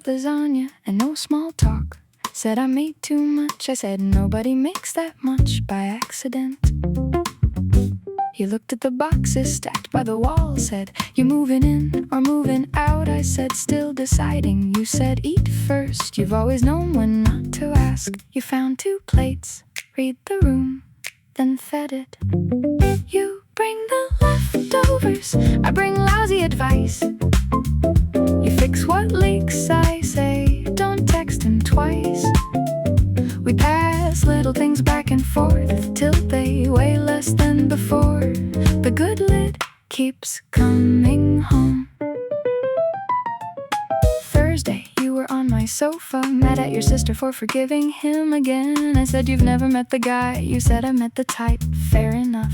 lasagna and no small talk. Said I made too much. I said nobody makes that much by accident. He looked at the boxes stacked by the wall. Said, you moving in or moving out? I said, still deciding. You said, eat first. You've always known when not to ask. You found 2 plates, read the room, then fed it. You bring the leftovers, I bring lousy advice. You fix what leaks, I say, don't text him twice. We pass little things back and forth till they weigh less than before. The good lid keeps coming home. Thursday, you were on my sofa, mad at your sister for forgiving him again. I said, you've never met the guy. You said, I met the type. Fair enough.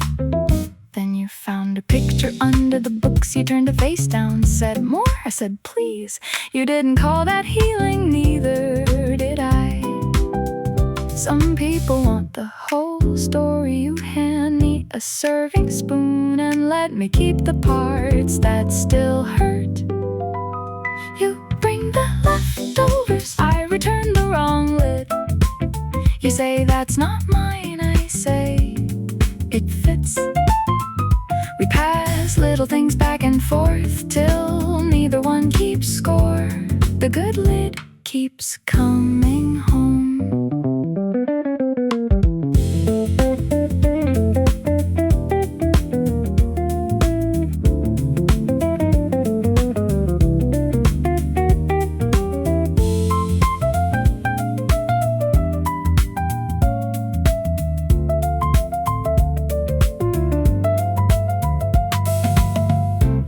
Then you found a picture under the books. You turned a face down, said, more? I said, please. You didn't call that healing, neither did I. Some people want the whole story. You hand me a serving spoon and let me keep the parts that still hurt. You bring the leftovers, I return the wrong lid. You say, that's not mine. I say, it fits. We pass little things back and forth till neither one keeps score. The good lid keeps coming home.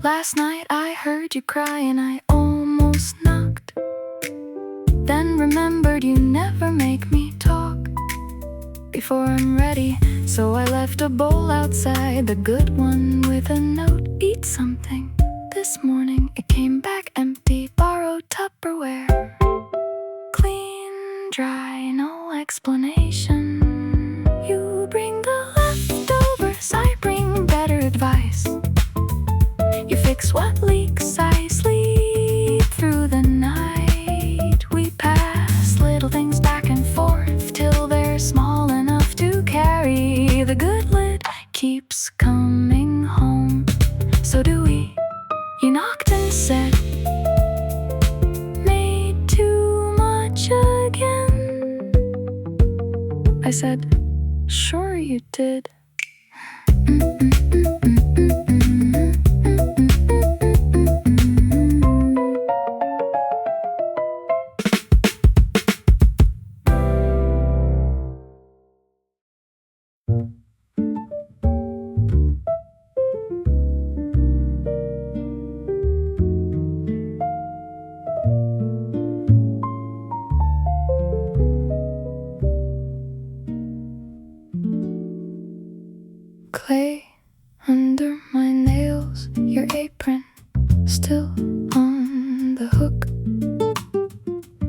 Last night I heard you cry and I almost knocked. Then remembered you never make me talk before I'm ready. So I left a bowl outside, the good one with a note, eat something. This morning it came back empty, borrowed Tupperware. Clean, dry, no explanation. You bring the leftovers, I bring better advice. You fix what leaks, I sleep through the night. We pass little things back and forth till they're small enough to carry. The good lid keeps coming home. So do we. You knocked and said, made too much again? I said, sure you did. Clay under my nails, your apron still on the hook.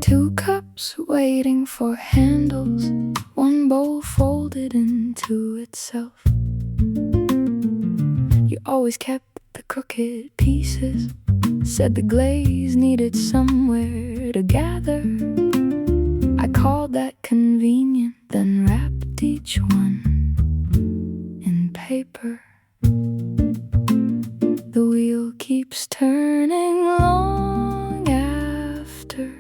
2 cups waiting for handles, 1 bowl folded into itself. You always kept the crooked pieces, said the glaze needed somewhere to gather. I called that convenient, then wrapped each one in paper. The wheel keeps turning long after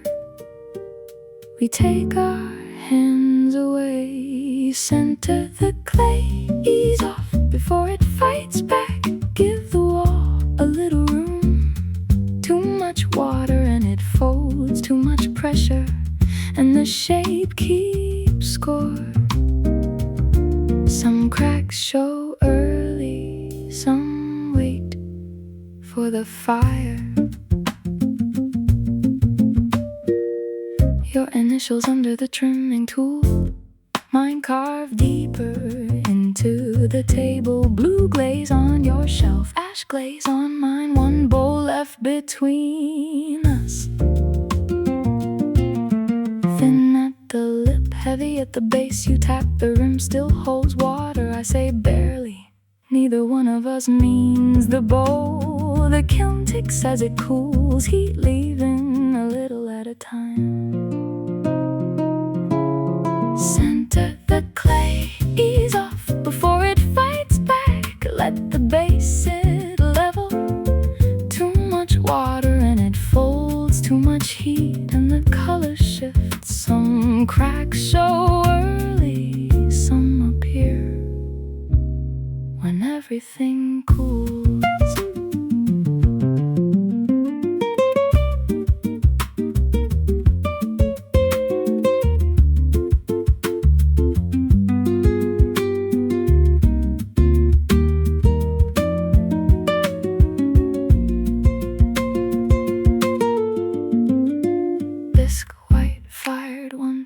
we take our hands away. Center the clay, ease off before it fights back. Give the wall a little room. Too much water and it folds, too much pressure and the shape keeps score. Some cracks show early, some wait for the fire. Your initials under the trimming tool, mine carved deeper into the table. Blue glaze on your shelf, ash glaze on mine. 1 bowl left between us. Thin at the lip, heavy at the base. You tap, the rim still holds water. I say barely. Neither one of us means the bowl. The kiln ticks as it cools, heat leaving a little at a a time. Center the clay, ease off before it fights back. Let the base sit level. Too much water and it folds, too much heat and the color shifts. Some cracks show early, some appear when everything cools.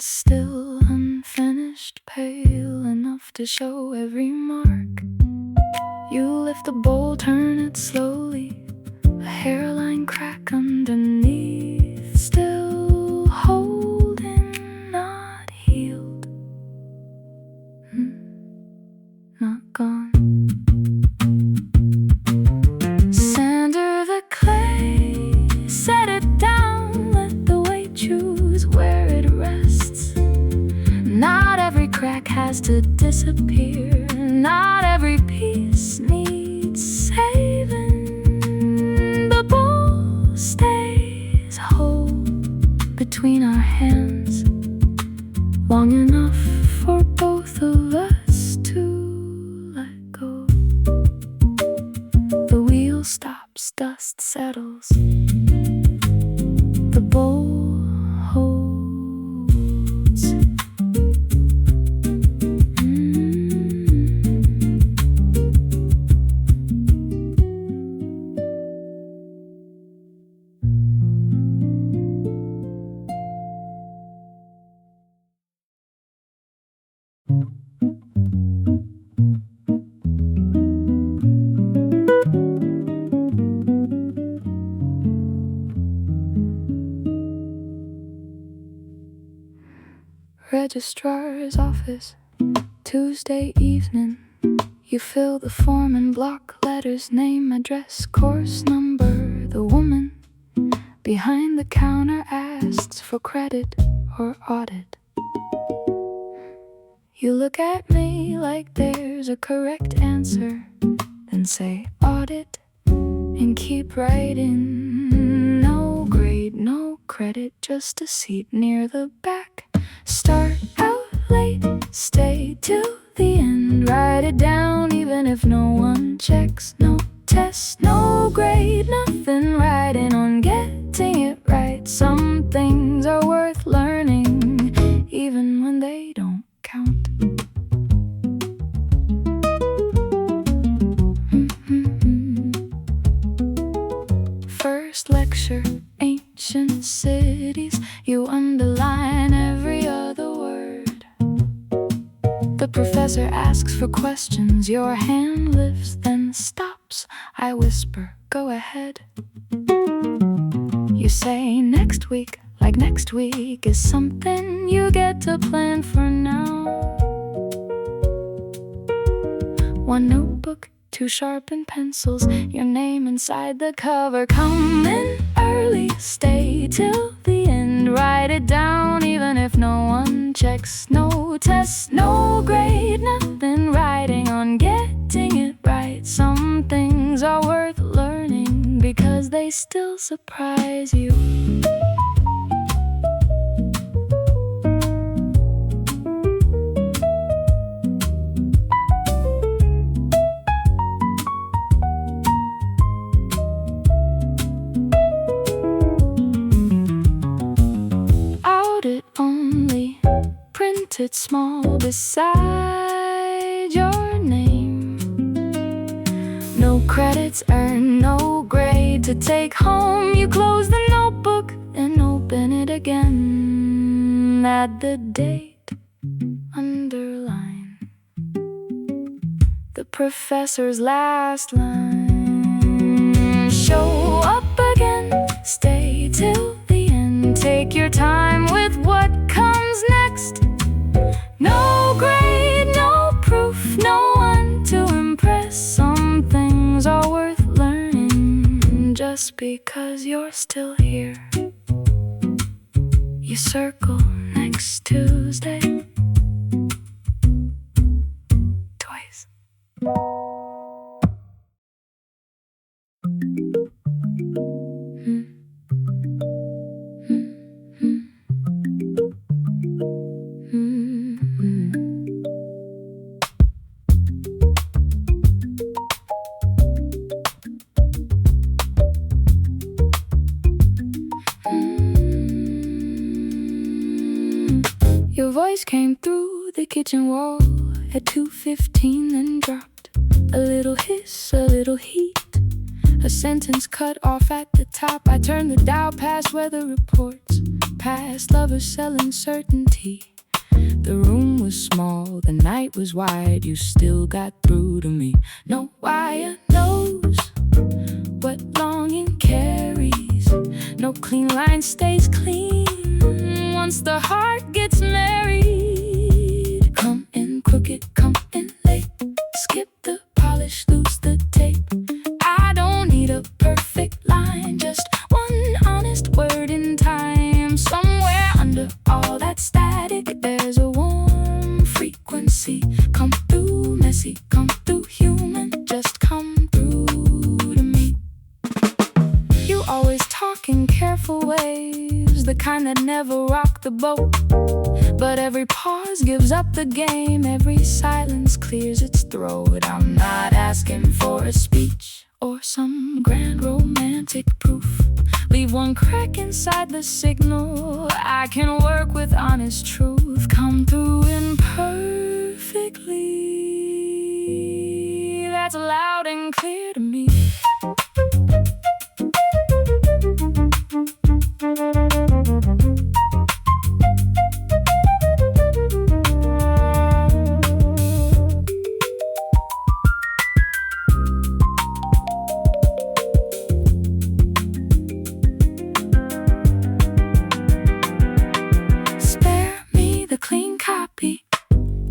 Still unfinished, pale enough to show every mark. You lift the bowl, turn it slowly, a hairline crack underneath, still holding, not healed, not gone. Sander the clay, set it down, let the weight choose where it rests. Not every crack has to disappear, not every piece needs saving. The bowl stays whole between our hands, long enough for both of us to let go. The wheel stops, dust settles, the bowl holds. Registrar's office, Tuesday evening. You fill the form in block letters, name, address, course number. The woman behind the counter asks for credit or audit. You look at me like there's a correct answer, then say audit and keep writing. No grade, no credit, just a seat near the back. Start out late, stay till the end. Write it down even if no one checks. No test, no grade, nothing writing on getting it right. Some things are worth learning even when they don't count. First lecture, ancient cities. You underline every other word. The professor asks for questions. Your hand lifts, then stops. I whisper, go ahead. You say next week, like next week is something you get to plan for now. One notebook, 2 sharpened pencils, your name inside the cover. Come in early, stay till the end. Write it down even if no one checks. No test, no grade, nothing writing on getting it right. Some things are worth learning because they still surprise you. Printed small beside your name. No credits earned, no grade to take home. You close the notebook and open it again. Add the date, underline the professor's last line. Show up again, stay till the end. Take your time with what comes next. No grade, no proof, no one to impress. Some things are worth learning just because you're still here. You circle next Tuesday twice. Your voice came through the kitchen wall at 2:15, then dropped. A little hiss, a little heat, a sentence cut off at the top. I turned the dial past weather reports, past lovers selling certainty. The room was small, the night was wide. You still got through to me. No wire knows what longing carries. No clean line stays clean once the heart gets married. Come in crooked, come in late. Skip the polish, lose the tape. I don't need a perfect line, just one honest word in time. Somewhere under all that static, there's a warm frequency. Come through messy, come through human, just come through to me. You always talk in careful ways, the kind that never rock the boat. But every pause gives up the game, every silence clears its throat. I'm not asking for a speech or some grand romantic proof. Leave one crack inside the signal, I can work with honest truth. Come through imperfectly, that's loud and clear to me. Clean copy,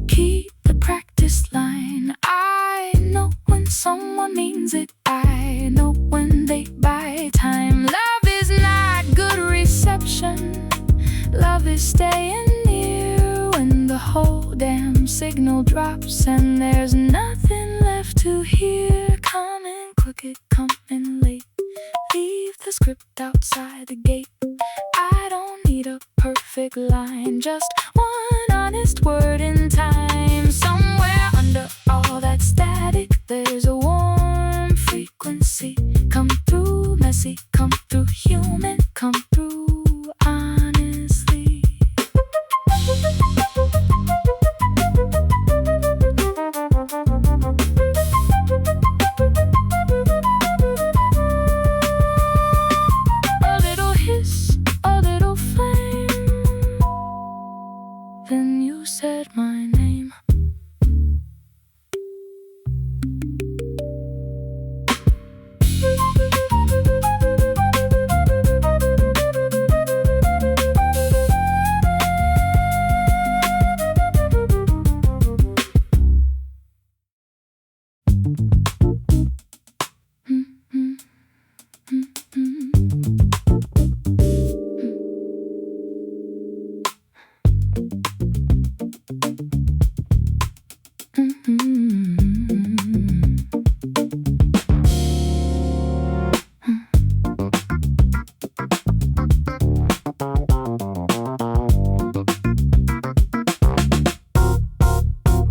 keep the practice line. I know when someone means it, I know when they buy time. Love is not good reception, love is staying near when the whole damn signal drops and there's nothing left to hear. Come in crooked, come in late, leave the script outside the gate. I don't need a perfect line, just one honest word in time. Somewhere under all that static, there's a warm frequency. Come through messy, come through human, come through honestly. A little hiss, a little flame, then you said my name.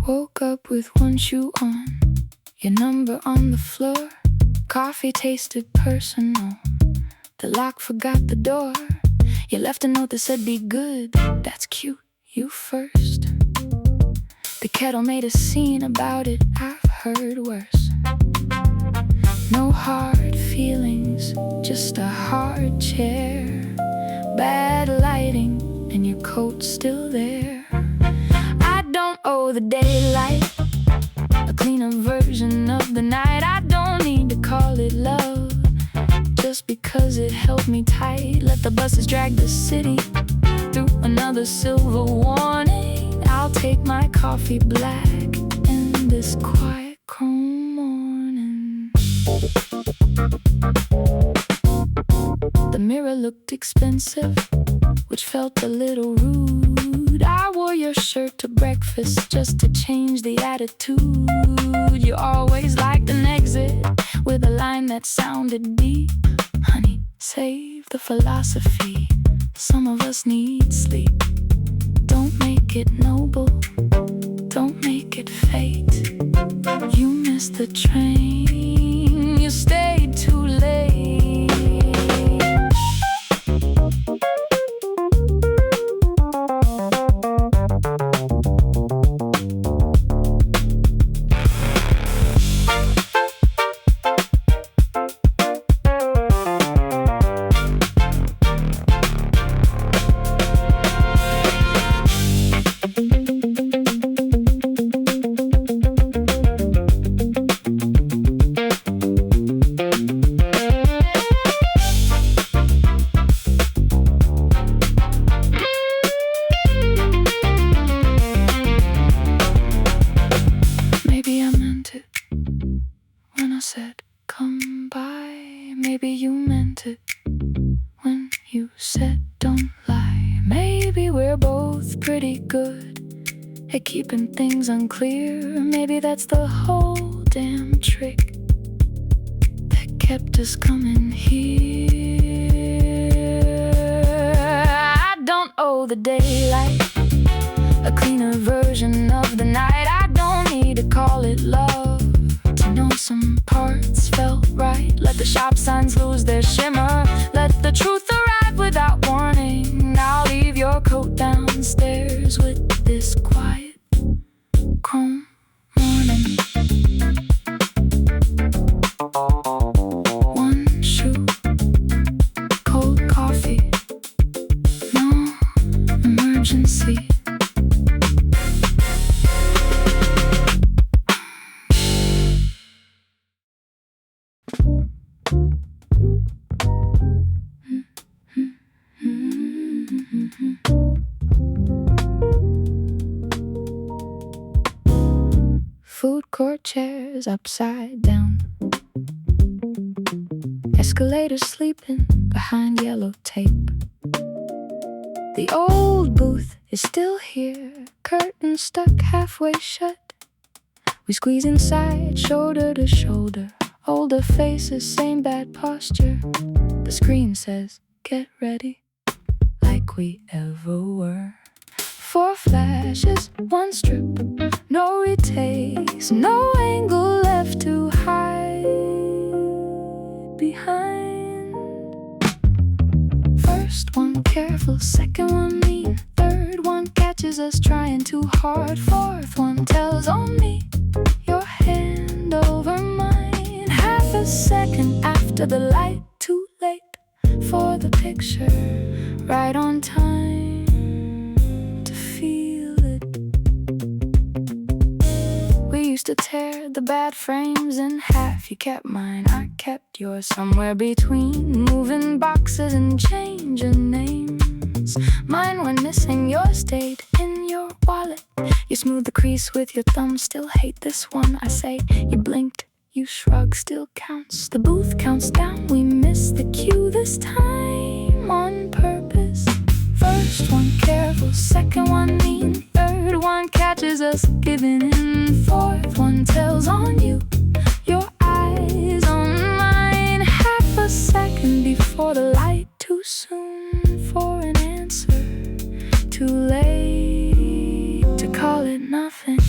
Woke up with one shoe on, your number on the floor. Coffee tasted personal, the lock forgot the door. You left a note that said be good, that's cute, you first. The kettle made a scene about it, I've heard worse. No hard feelings, just a hard chair. Bad lighting, and your coat's still there. I don't owe the daylight a cleaner version of the night. I don't need to call it love, just because it held me tight. Let the buses drag the city through another silver warning. I'll take my coffee black in this quiet chrome morning. The mirror looked expensive, which felt a little rude. I wore your shirt to breakfast just to change the attitude. You always liked an exit with a line that sounded deep. Honey, save the philosophy. Some of us need sleep. Don't make it noble, don't make it fate. You missed the train, you stayed too late. Said, come by. Maybe you meant it when you said, don't lie. Maybe we're both pretty good at keeping things unclear. Maybe that's the whole damn trick that kept us coming here. I don't owe the daylight a cleaner version of the night. I don't need to call it love to know some parts felt right. Let the shop signs lose their shimmer. Let the truth arrive without warning. I'll leave your coat downstairs with this quiet chrome morning. One shoe, cold coffee, no emergency. Food court chairs upside down, escalators sleeping behind yellow tape. The old booth is still here, curtain stuck halfway shut. We squeeze inside, shoulder to shoulder, older faces, same bad posture. The screen says, get ready, like we ever were. 4 flashes, 1 strip, no retakes, no angle left to hide behind. First one careful, second one mean, third one catches us trying too hard, fourth one tells on me, your hand over mine. Half a second after the light, too late for the picture, right on time to feel it. We used to tear the bad frames in half. You kept mine, I kept yours. Somewhere between moving boxes and changing names. Mine went missing, yours stayed in your wallet. You smoothed the crease with your thumb, still hate this one. I say, you blinked, you shrug, still counts. The booth counts down, we missed the cue this time on purpose. First one careful, second one mean, third one catches us giving in, fourth one tells on you, your eyes on mine. Half a second before the light, too soon for an answer, too late to call it nothing.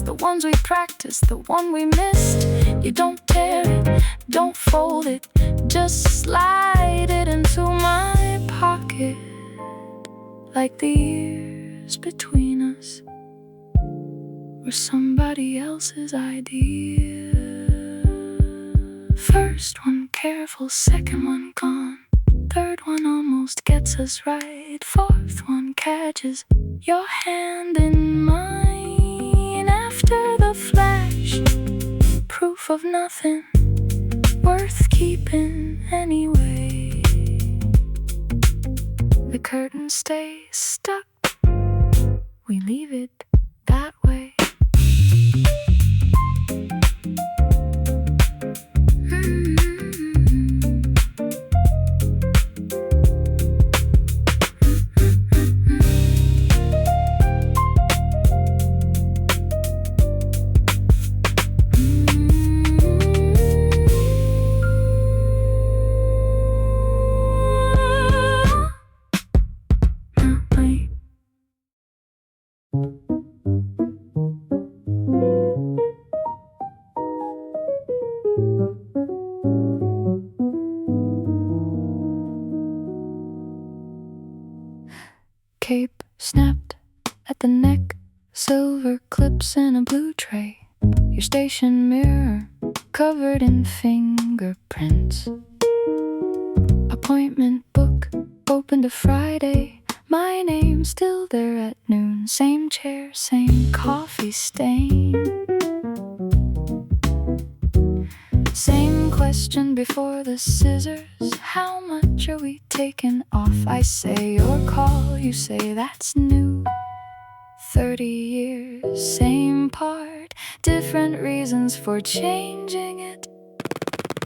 The ones we practiced, the one we missed. You don't tear it, don't fold it, just slide it into my pocket, like the years between us were somebody else's idea. First one careful, second one gone, third one almost gets us right, fourth one catches your hand in mine after the flash. Proof of nothing worth keeping anyway. The curtain stays stuck, we leave it that way. Cape snapped at the neck, silver clips in a blue tray. Your station mirror covered in fingerprints. Appointment book open to Friday. My name still there at noon. Same chair, same coffee stain. Same question before the scissors. How much are we taking off? I say your call, you say that's new. 30 years, same part, different reasons for changing it.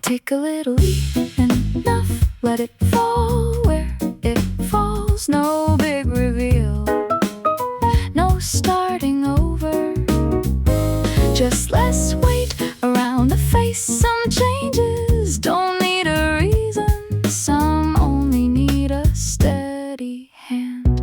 Take a little leap, enough, let it fall where it falls. No big reveal, no starting over, just less weight around the face. Some changes don't need a reason, some only need a steady hand.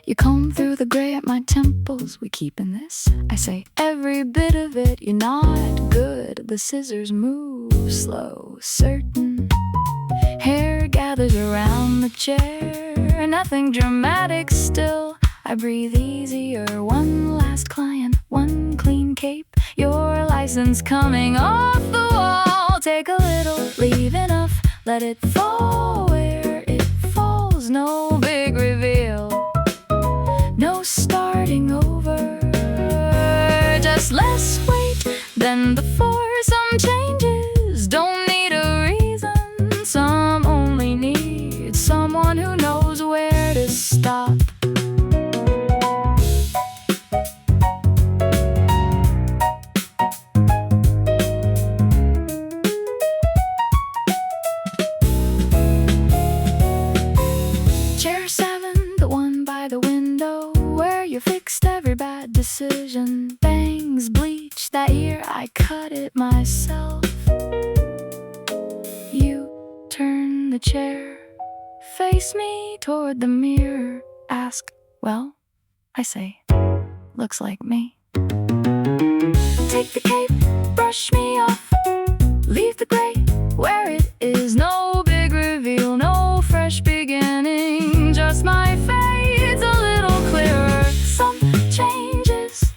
You comb through the gray at my temples. We keepin' this? I say every bit of it. You're not good. The scissors move slow, certain. Hair gathers around the chair. Nothing dramatic still. I breathe easier. One last client, one clean cape. Your license coming off the wall. Take a little, leave enough, let it fall where it falls. No big reveal, no starting over, just less weight than before. Some changes don't need a reason, some only need someone who knows where to stop. Chair 7, the one by the window, where you fixed every bad decision. Bangs, bleach, that year I cut it myself. You turn the chair, face me toward the mirror, ask, well, I say, looks like me. Take the cape, brush me off, leave the gray where it is. No big reveal, no fresh beginning, just my fades a little clearer. Some changes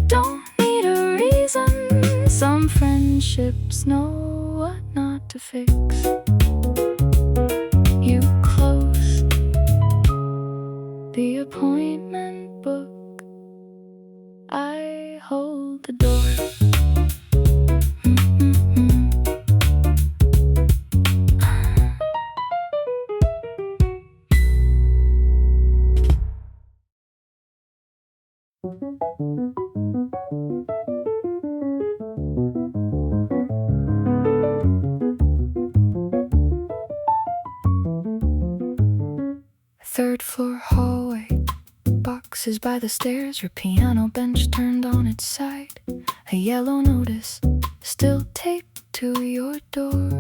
don't need a reason, some friendships know what not to fix. You close the appointment book, I hold the door. Third floor hallway, boxes by the stairs, your piano bench turned on its side, a yellow notice still taped to your door.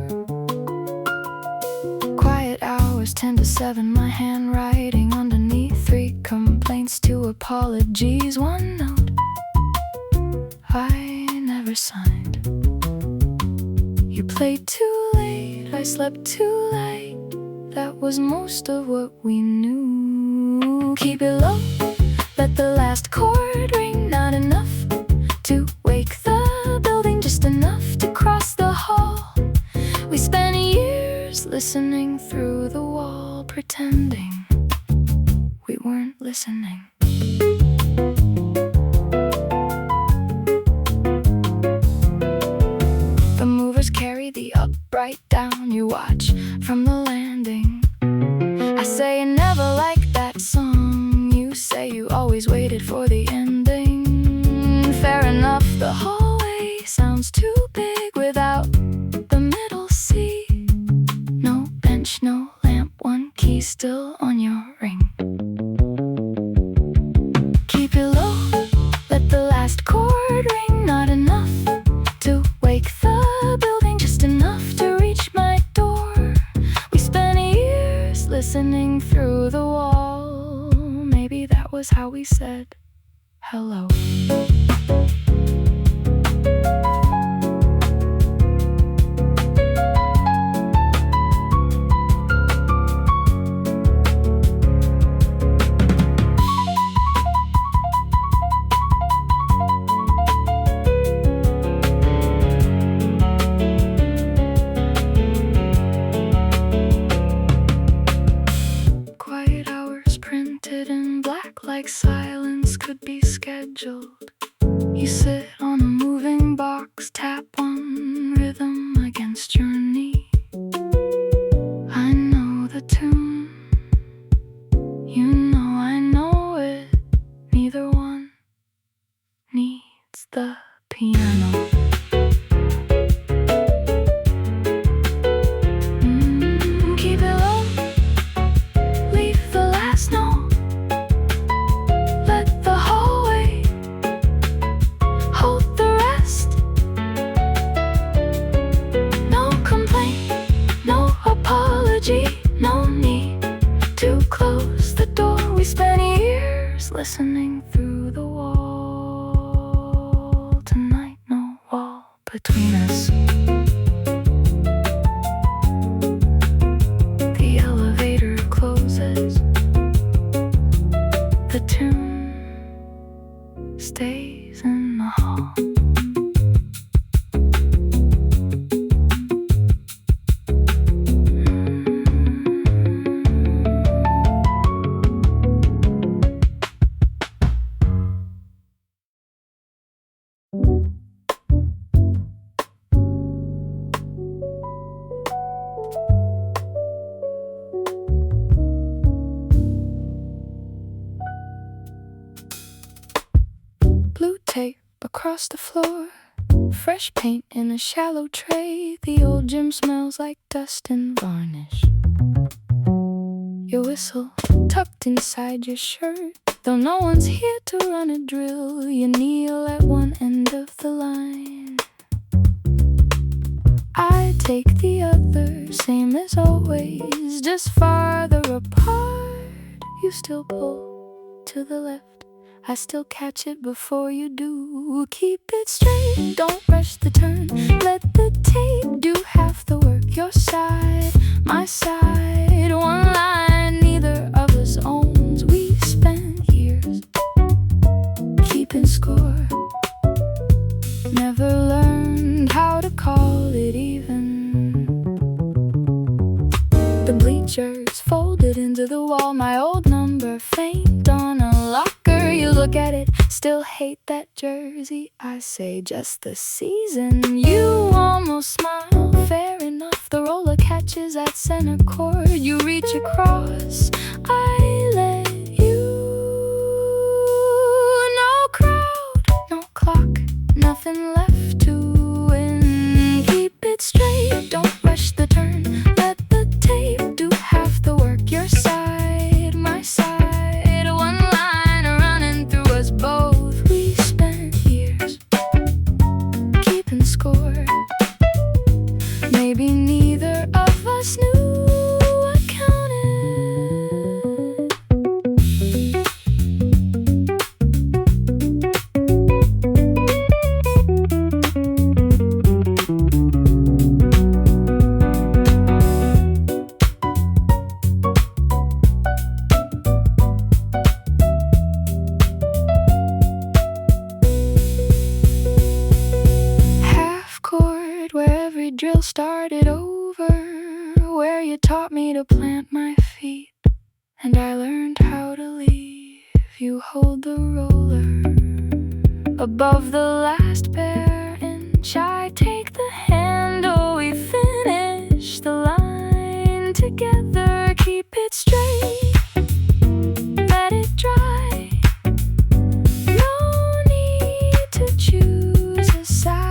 Quiet hours 10 to 7, my handwriting underneath, 3 complaints, 2 apologies, 1 note I never signed. You played too late, I slept too late, that was most of what we knew. Keep it low, let the last chord ring, not enough to wake the building, just enough to cross the hall. We spent years listening pretending we weren't listening. The movers carry the upright down. You watch from the landing. I say you never liked that song. You say you always waited for the ending. Fair enough, the hallway sounds too big without the middle C. No bench, no lamp, one key still on your ring. Keep it low, let the last chord ring. Not enough to wake the building, just enough to reach my door. We spent years listening through the wall. Maybe that was how we said hello. Like silence could be scheduled. You sit on a moving box, tap on rhythm against your knee. I know the tune, you know I know it. Neither one needs the piano. Keep it low, leave the last note. No need to close the door. We spent years listening through the wall. Tonight, no wall between us. The elevator closes. The tune stays in the hall. Blue tape across the floor, fresh paint in a shallow tray. The old gym smells like dust and varnish. Your whistle tucked inside your shirt. Though no one's here to run a drill, you kneel at one end of the line. I take the other, same as always, just farther apart. You still pull to the left, I still catch it before you do. Keep it straight, don't rush the turn. Let the tape do half the work. Your side, my side, one line neither of us owns. We spent years keeping score. Never learned how to call it even. The bleachers folded into the wall. My old number faint on a locker. You look at it, still hate that jersey. I say just the season. You almost smile, fair enough. The roller catches at center court. You reach across, I let you. No crowd, no clock, nothing left to win. Keep it straight, don't rush the turn. Let the tape do half the work. Your side, my side, one line running through us both. We spent years keeping score. Maybe neither of us knew what counted. Drill started over, where you taught me to plant my feet. And I learned how to leave you hold the roller above the last bare inch. I take the handle, we finish the line together. Keep it straight, let it dry. No need to choose a side.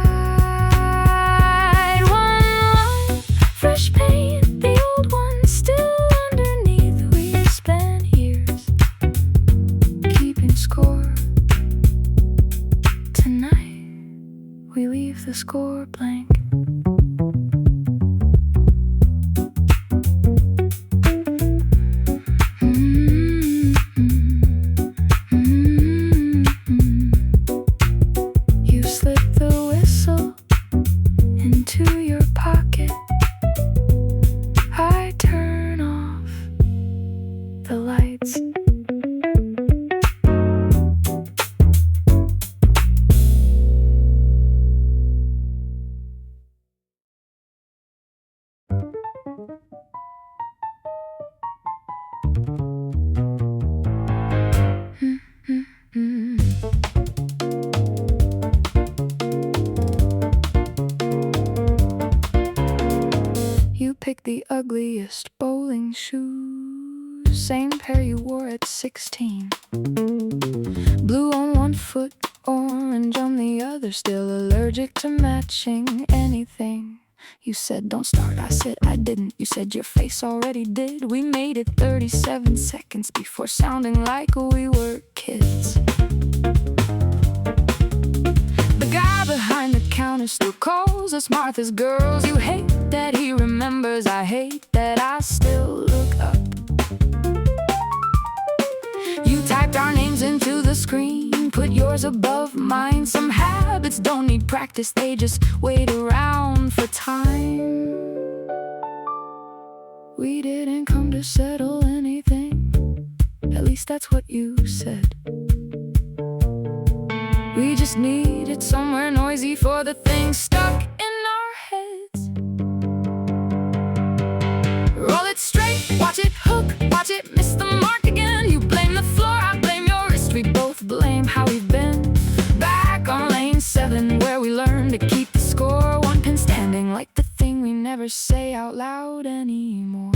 One love, fresh paint, the old one still underneath. We spent years keeping score. Tonight we leave the score blank. You slip the whistle into your pocket. I turn off the lights. You picked the ugliest bowling shoes, same pair you wore at 16. Blue on one foot, orange on the other, still allergic to matching anything. You said don't start, I said I didn't. You said your face already did. We made it 37 seconds before sounding like we were kids. The guy behind the counter still calls us Martha's girls. You hate that he remembers, I hate that I still look up. You typed our names into the screen, put yours above mine. Some habits don't need practice, they just wait around for time. We didn't come to settle anything, at least that's what you said. We just needed somewhere noisy for the things stuck in our heads. Roll it straight, watch it hook, watch it miss the mark again. You blame the floor, I blame your wrist. We both blame how we've been. Back on lane 7 where we learned to keep the score. One pin standing, like the thing we never say out loud anymore.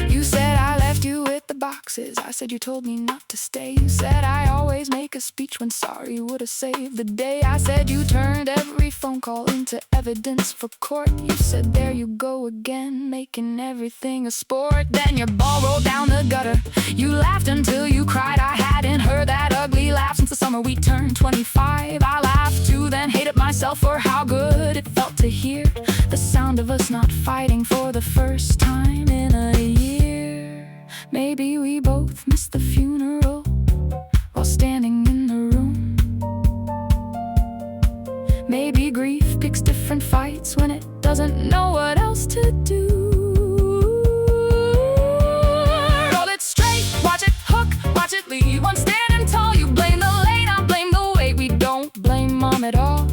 You said I left you with the boxes, I said you told me not to stay. You said I always make a speech when sorry would've saved the day. I said you turned every phone call into evidence for court. You said there you go again, making everything a sport. Then your ball rolled down the gutter. You laughed until you cried. I hadn't heard that ugly laugh since the summer we turned 25. I laughed too, then hated myself for how good it felt to hear the sound of us not fighting for the first time in a year. Maybe we both missed the funeral while standing in the room. Maybe grief picks different fights when it doesn't know what else to do. Roll it straight, watch it hook, watch it leave. One standing tall, you blame the lane, I blame the weight. We don't blame mom at all.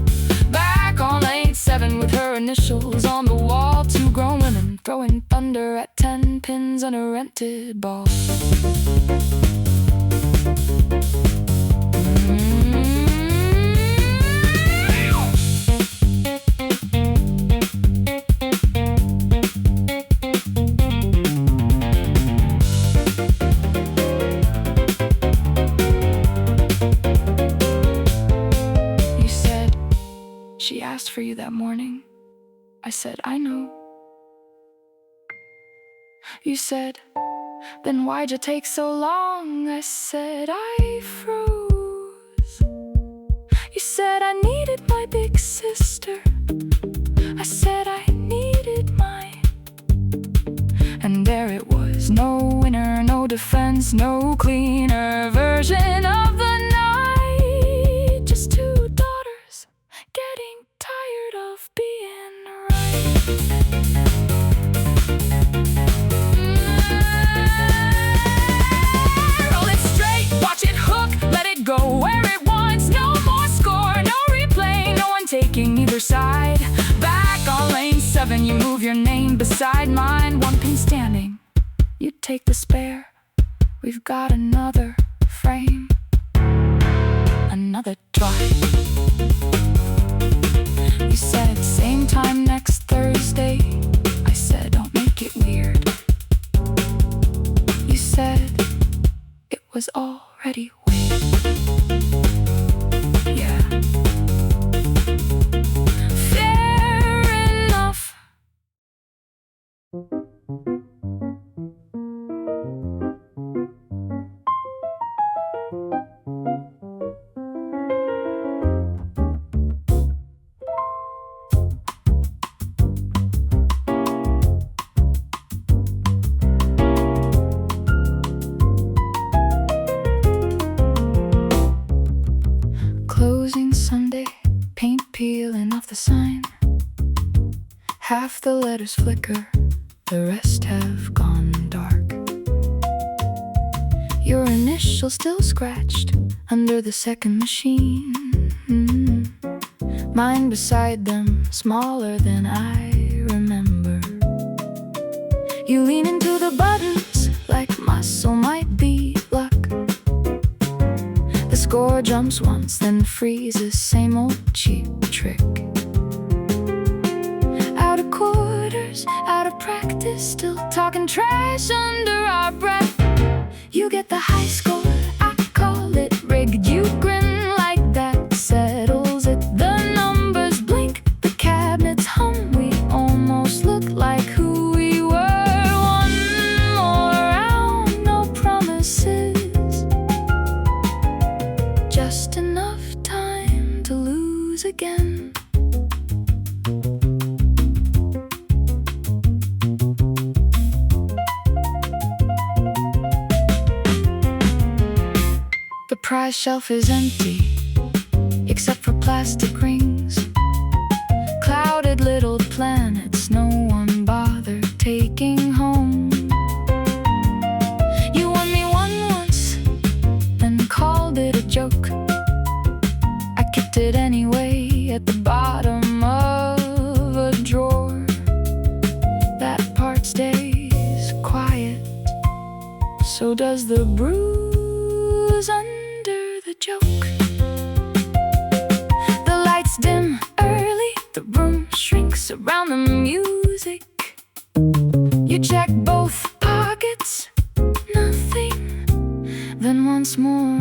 Back on lane 7 with her initials on the wall. Two grown women throwing thunder at 10 pins on a rented ball. You said she asked for you that morning. I said, I know. You said, then why'd you take so long? I said, I froze. You said I needed my big sister. I said I needed mine. And there it was, no winner, no defense, no cleaner version of the night. Just two daughters getting tired of being right. Roll it straight, watch it hook, let it go where it wants. No more score, no replay, no one taking either side. Back on lane you move your name beside mine, one pin standing, you take the spare. We've got another frame, another drive. You said same time next Thursday. I said don't make it weird. You said it was already weird. Yeah. Fair enough. Closing Sunday, paint peeling off the sign. Half the letters flicker, the rest have gone dark. Your initials still scratched under the second machine. Mine beside them, smaller than I remember. You lean into the buttons like muscle might be luck. The score jumps once, then freezes, same old cheap trick. Out of quarters, out of practice, still talking trash under our breath. You get the high score, I call it rigged. You grin like that settles it. The numbers blink, the cabinets hum. We almost look like who we were. One more round, no promises. Just enough time to lose again. The prize shelf is empty, except for plastic rings. Clouded little planets no one bothered taking home. You won me one once, then called it a joke. I kept it anyway at the bottom of a drawer. That part stays quiet, so does the bruise under the joke. The lights dim early, the room shrinks around the music. You check both pockets, nothing. Then once more,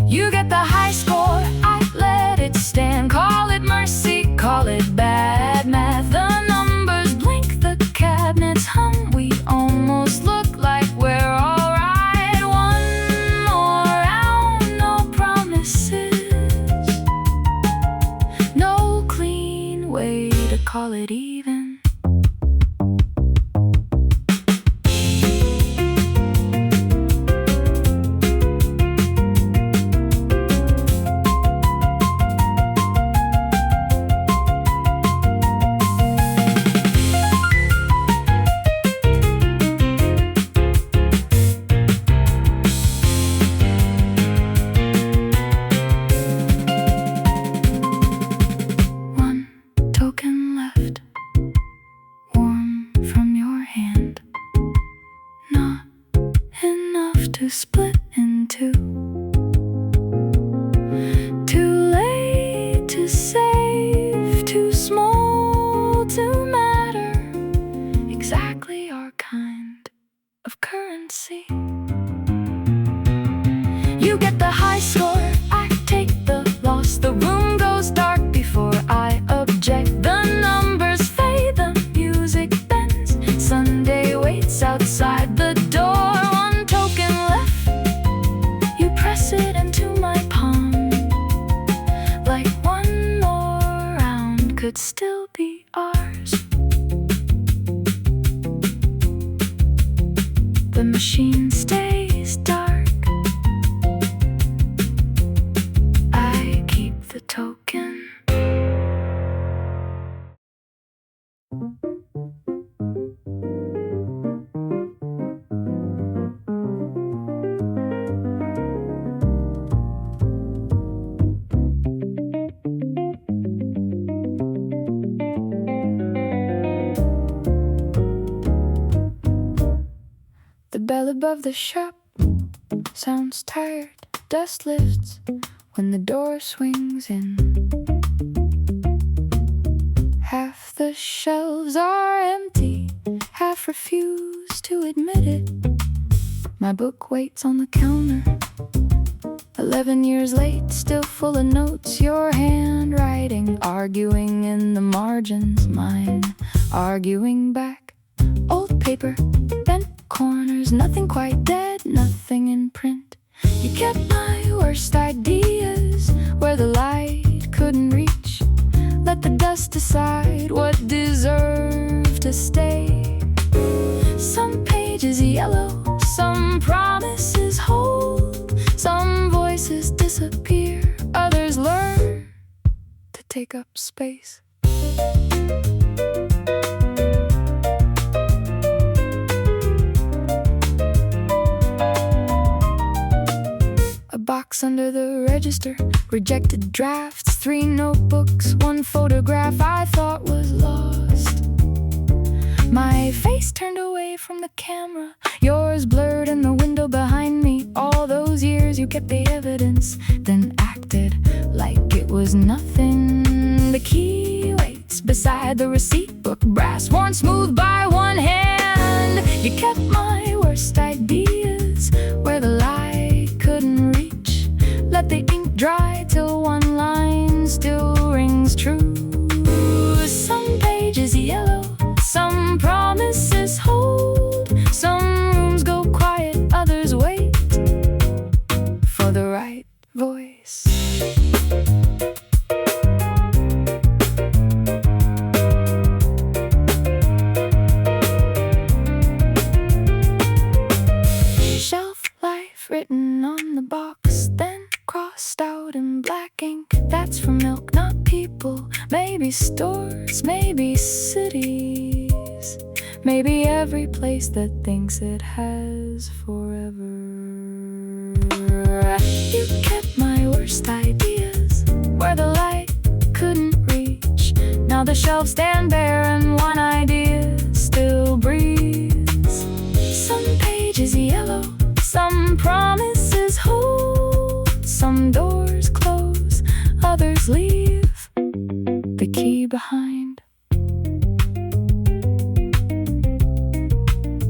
you get the high score. I let it stand, call it mercy, call it bad math. The numbers blink, the cabinets hum. We almost look like we're alright. One more round, no promises. No clean way to call it even. One token left, warm from your hand. Not enough to split in two. Too late to save, too small to matter. Exactly our kind of currency. You get the high score, I take the loss. The room goes dark before I object. The numbers fade, the music bends. Sunday waits outside the door. One token left, you press it into my palm. Like one more round could still be ours. The machine stays dark. I keep the token. of the shop sounds tired. Dust lifts when the door swings in. Half the shelves are empty, half refuse to admit it. My book waits on the counter, 11 years late, still full of notes. Your handwriting, arguing in the margins, mine arguing back. Old paper, bent corners, nothing quite dead, nothing in print. You kept my worst ideas where the light couldn't reach. Let the dust decide what deserved to stay. Some pages yellow, some promises hold, some voices disappear, others learn to take up space. A box under the register, rejected drafts, 3 notebooks, 1 photograph I thought was lost. My face turned away from the camera, yours blurred in the window behind me. All those years you kept the evidence, then acted like it was nothing. The key waits beside the receipt book, brass worn smooth by one hand. You kept my worst ideas where the light couldn't reach. Let the ink dry till one line still rings true. Some pages yellow, some promises hold, some rooms go quiet, others wait for the right voice. Shelf life written on the box, then crossed out in black ink. That's for milk, not people. Maybe stores, maybe cities, maybe every place that thinks it has forever. You kept my worst ideas where the light couldn't reach. Now the shelves stand bare and one idea still breathes. Some pages yellow, some promises hold, some doors close, others leave the key behind.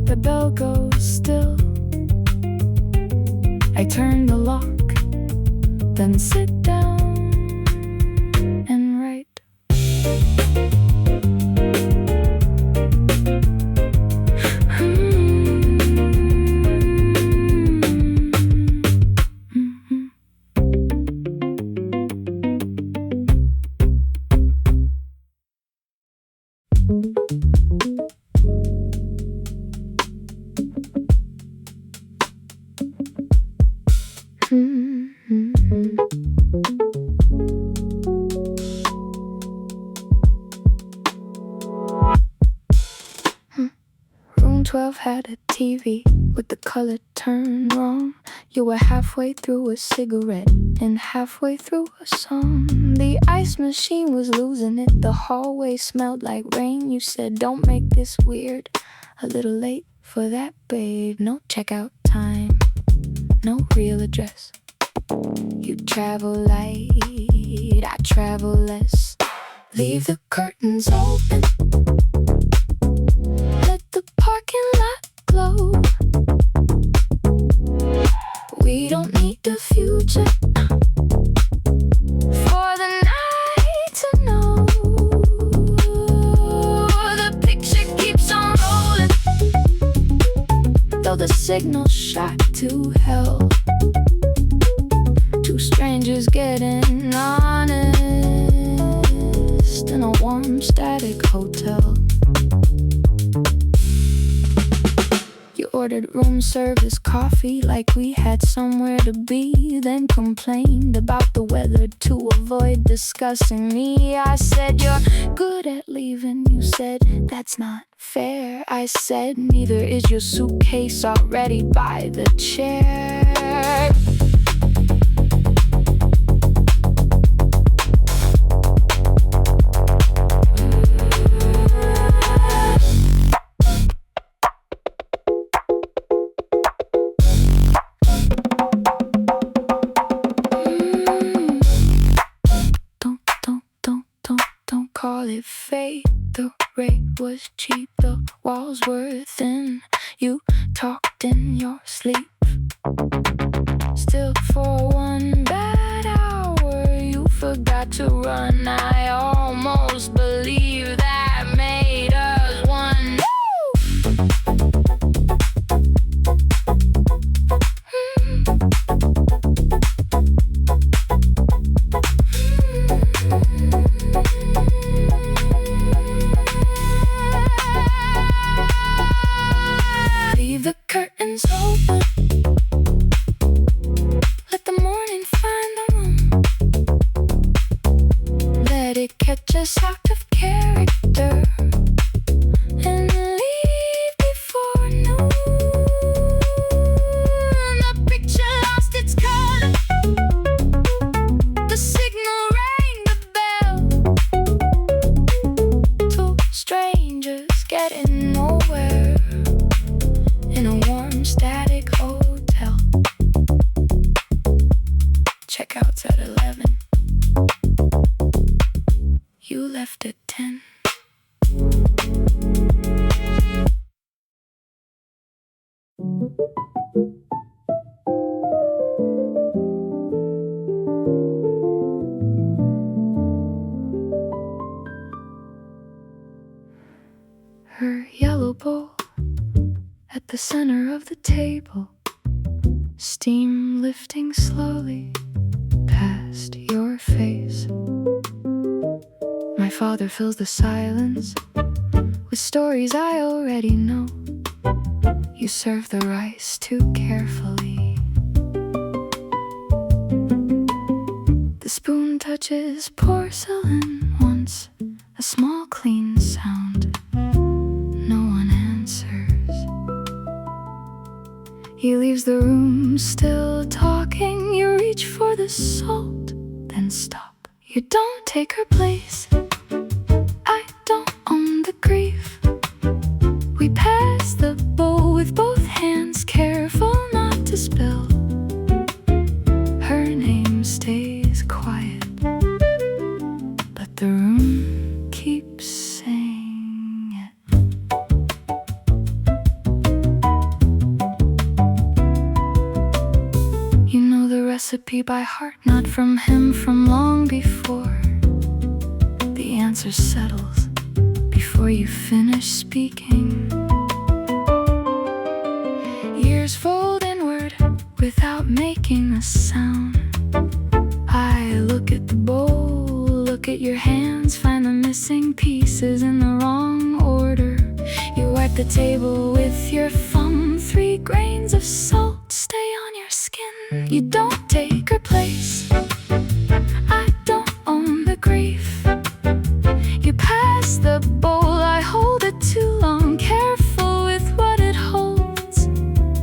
The bell goes still. I turn the lock, then sit down and write. Room 12 had a TV with the color turned wrong. You were halfway through a cigarette and halfway through a song. The ice machine was losing it, the hallway smelled like rain. You said, don't make this weird, a little late for that, babe. No checkout time, no real address. You travel light, I travel less. Leave the curtains open, let the parking lot glow. We don't need the future for the night to know. The picture keeps on rolling, though the signal shot to hell. Two strangers getting honest in a warm static hotel. You ordered room service coffee like we had somewhere to be, then complained about the weather to avoid discussing me. I said, you're good at leaving. You said, that's not fair. I said, neither is your suitcase already by the chair. call it fate. The rate was cheap, the walls were thin. You talked in your sleep. Still, for one bad hour, you forgot to run. I almost believe that made us one. Leave the curtains open. Let the morning find the room. Let it catch us out of character and leave before noon. The picture lost its color. The signal rang the bell. Two strangers getting nowhere in a warm, static hotel. Checkout's at 11. You left at 10. Her yellow bowl at the center of the table, steam lifting slowly past your face. My father fills the silence with stories I already know. You serve the rice too carefully. The spoon touches porcelain once, a small clean sound. No one answers. He leaves the room still talking. You reach for the salt, then stop. You don't take her place. I don't own the grief. We pass the bowl with both hands, careful not to spill. Her name stays quiet, but the room keeps saying it. You know the recipe by heart, not from him, from long before. The answer settles before you finish speaking. Ears fold inward without making a sound. I look at the bowl, look at your hands, find the missing pieces in the wrong order. You wipe the table with your thumb. 3 grains of salt stay on your skin. You don't take her place. I don't own the grief. You pass the bowl, I hold it too long, careful with what it holds.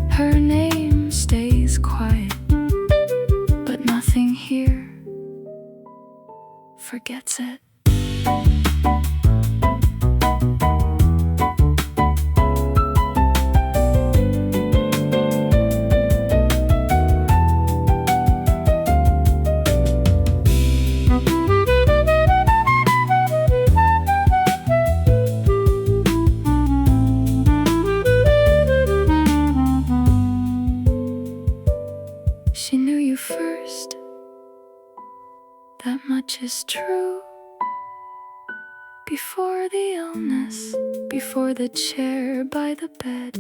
Her name stays quiet, but nothing here forgets it. She knew you first, that much is true. Before the illness, before the chair by the bed,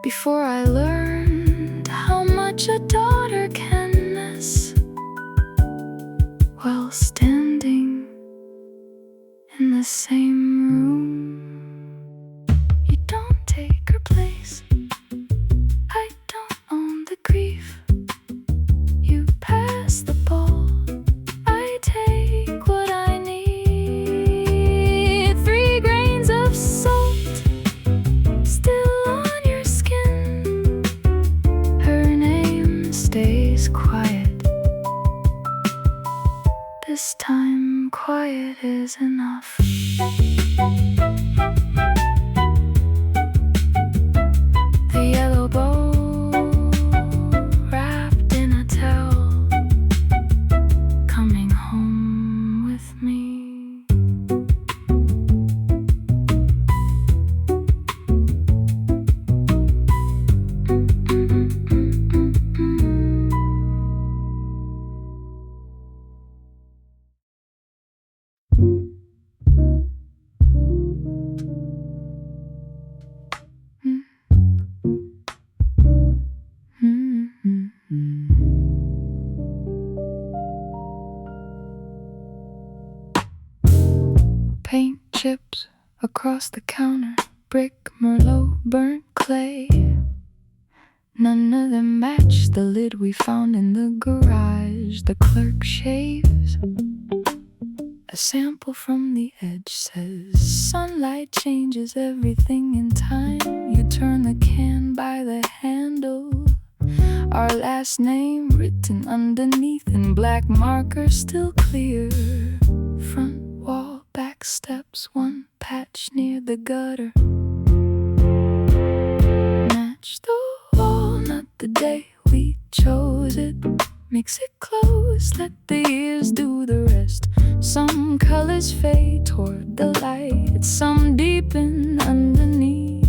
before I learned how much a daughter can miss, while standing in the same room. You don't take her place. I don't own the grief. You pass the ball, I take what I need. 3 grains of salt still on your skin. Her name stays quiet. This time quiet is enough. The yellow bowl wrapped in a towel, coming home with me. across the counter, brick, merlot, burnt clay. None of them match the lid we found in the garage. The clerk shaves. A sample from the edge says, sunlight changes everything in time. You turn the can by the handle. Our last name written underneath in black marker, still clear. Front wall, back steps, one patch near the gutter. Match the wall, not the day we chose it. Mix it close, let the years do the rest. Some colors fade toward the light, some deepen underneath.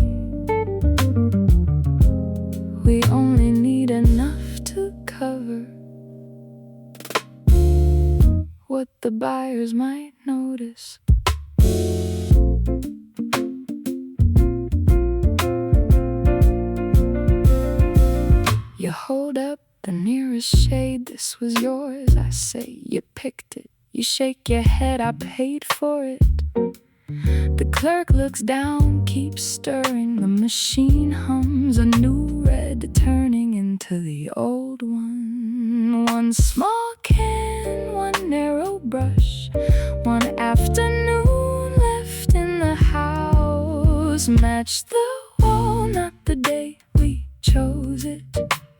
We only need enough to cover what the buyers might notice. You hold up the nearest shade, this was yours. I say you picked it. You shake your head, I paid for it. The clerk looks down, keeps stirring. The machine hums a new red, turning into the old one. One small can, one narrow brush, one afternoon left in the house. Match the wall, not the day we chose it.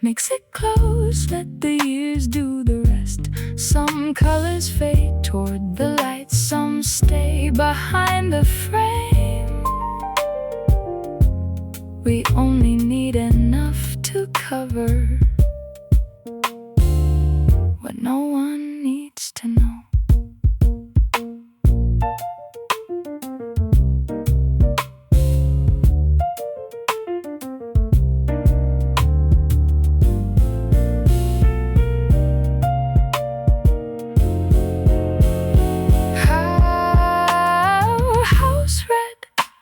Mix it close, let the years do the rest. Some colors fade toward the light, some stay behind the frame. We only need enough to cover what no one needs to know.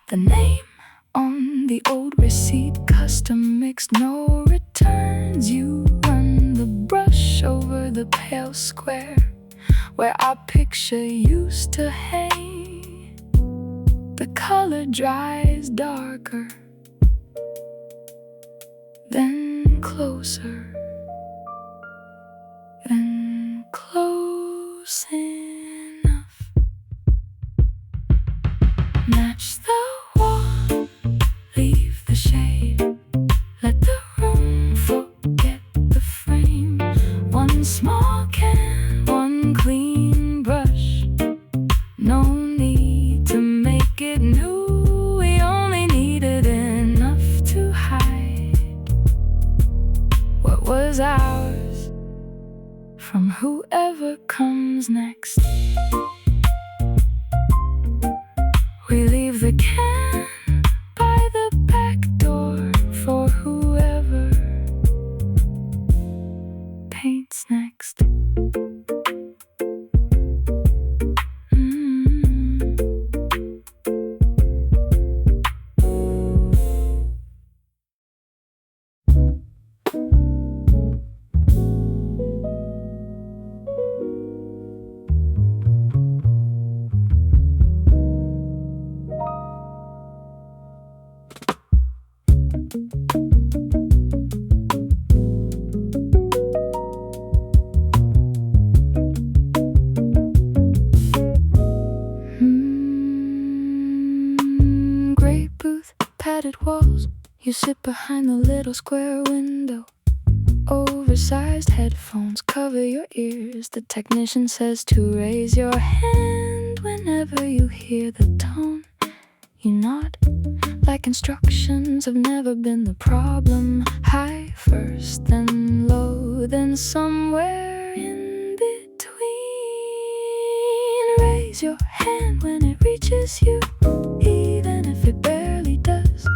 The name on the old receipt, custom mixed, no returns. You run the brush over the pale square where our picture used to hang. The color dries darker, then closer, then close enough. Match the wall, leave the shade. Let the room forget the frame. One small can, one clean brush. No need to make it new. We only needed enough to hide what was ours from whoever comes next. We leave the can by the back door for whoever paints next. Gray booth, padded walls. You sit behind the little square window. Oversized headphones cover your ears. The technician says to raise your hand whenever you hear the tone. You nod, like instructions have never been the problem. High first, then low, then somewhere in between. Raise your hand when it reaches you, even if it barely does.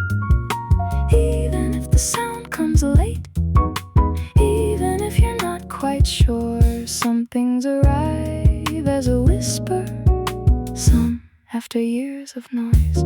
Even if the sound comes late, even if you're not quite sure. Some things arrive as a whisper, some after years of noise.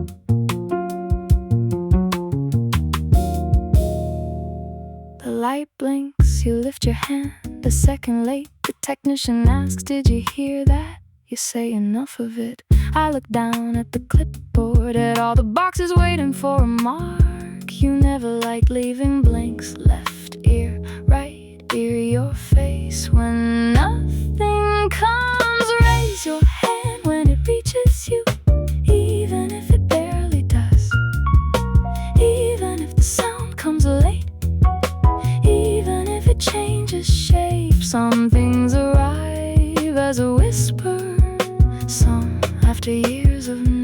The light blinks, you lift your hand a second late. The technician asks, did you hear that? You say enough of it. I look down at the clipboard stared at all the boxes waiting for a mark. You never liked leaving blanks. Left ear, right ear, your face. When nothing comes, raise your hand when it reaches you, even if it barely does. Even if the sound comes late, even if it changes shape. Some things arrive as a whisper, some after years of noise.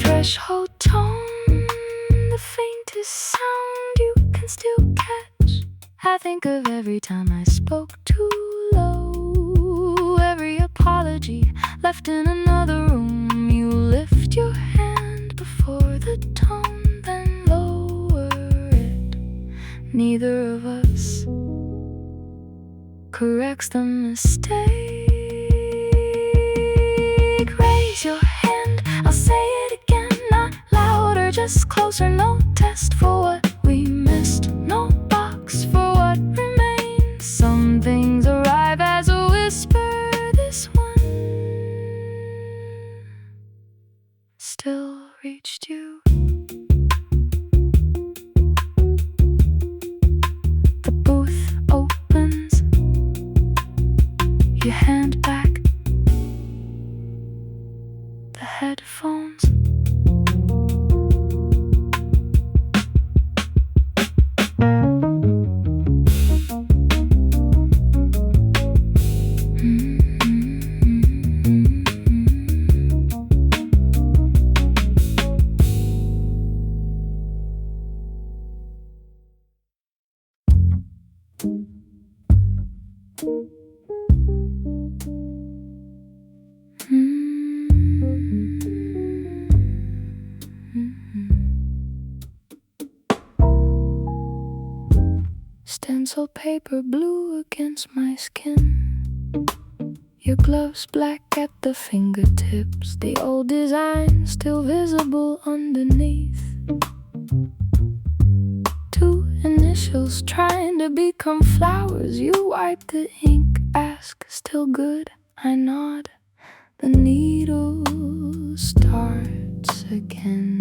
Threshold tone, the faintest sound you can still catch. I think of every time I spoke too low, every apology left in another room. You lift your hand before the tone, then lower it. Neither of us corrects the mistake. Raise your hand, I'll say it again, not louder, just closer. No test for what we missed, no box for what remains. Some things arrive as a whisper. This one still reached you. The booth opens, you hand back the headphones. Stencil paper blue against my skin, your gloves black at the fingertips, the old design still visible underneath. Two initials trying to become flowers. You wipe the ink, ask, still good? I nod. The needle starts again.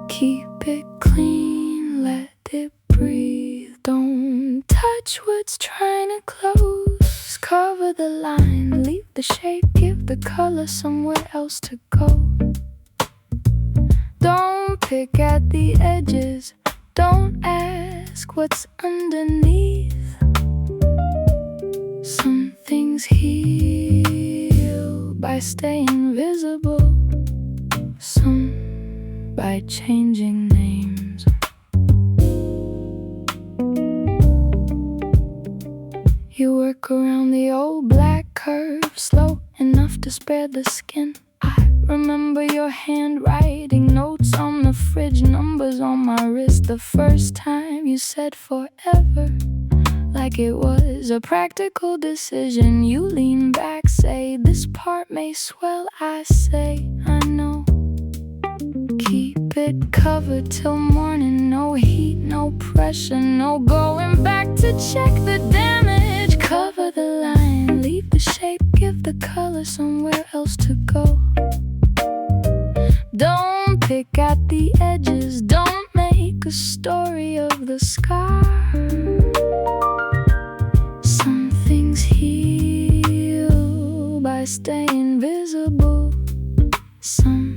Keep it clean, let it breathe. Don't touch what's trying to close. Cover the line, leave the shape, give the color somewhere else to go. Don't pick at the edges, don't ask what's underneath. Some things heal by staying visible, some by changing names. You work around the old black curve, slow enough to spare the skin. I remember your handwriting notes on the fridge, numbers on my wrist. The first time you said forever, like it was a practical decision. You lean back, say, this part may swell. I say, I know. Keep it covered till morning, no heat, no pressure, no going back to check the damage. Cover the line, leave the shape, give the color somewhere else to go. Don't pick at the edges, don't make a story of the scar. Some things heal by staying visible, some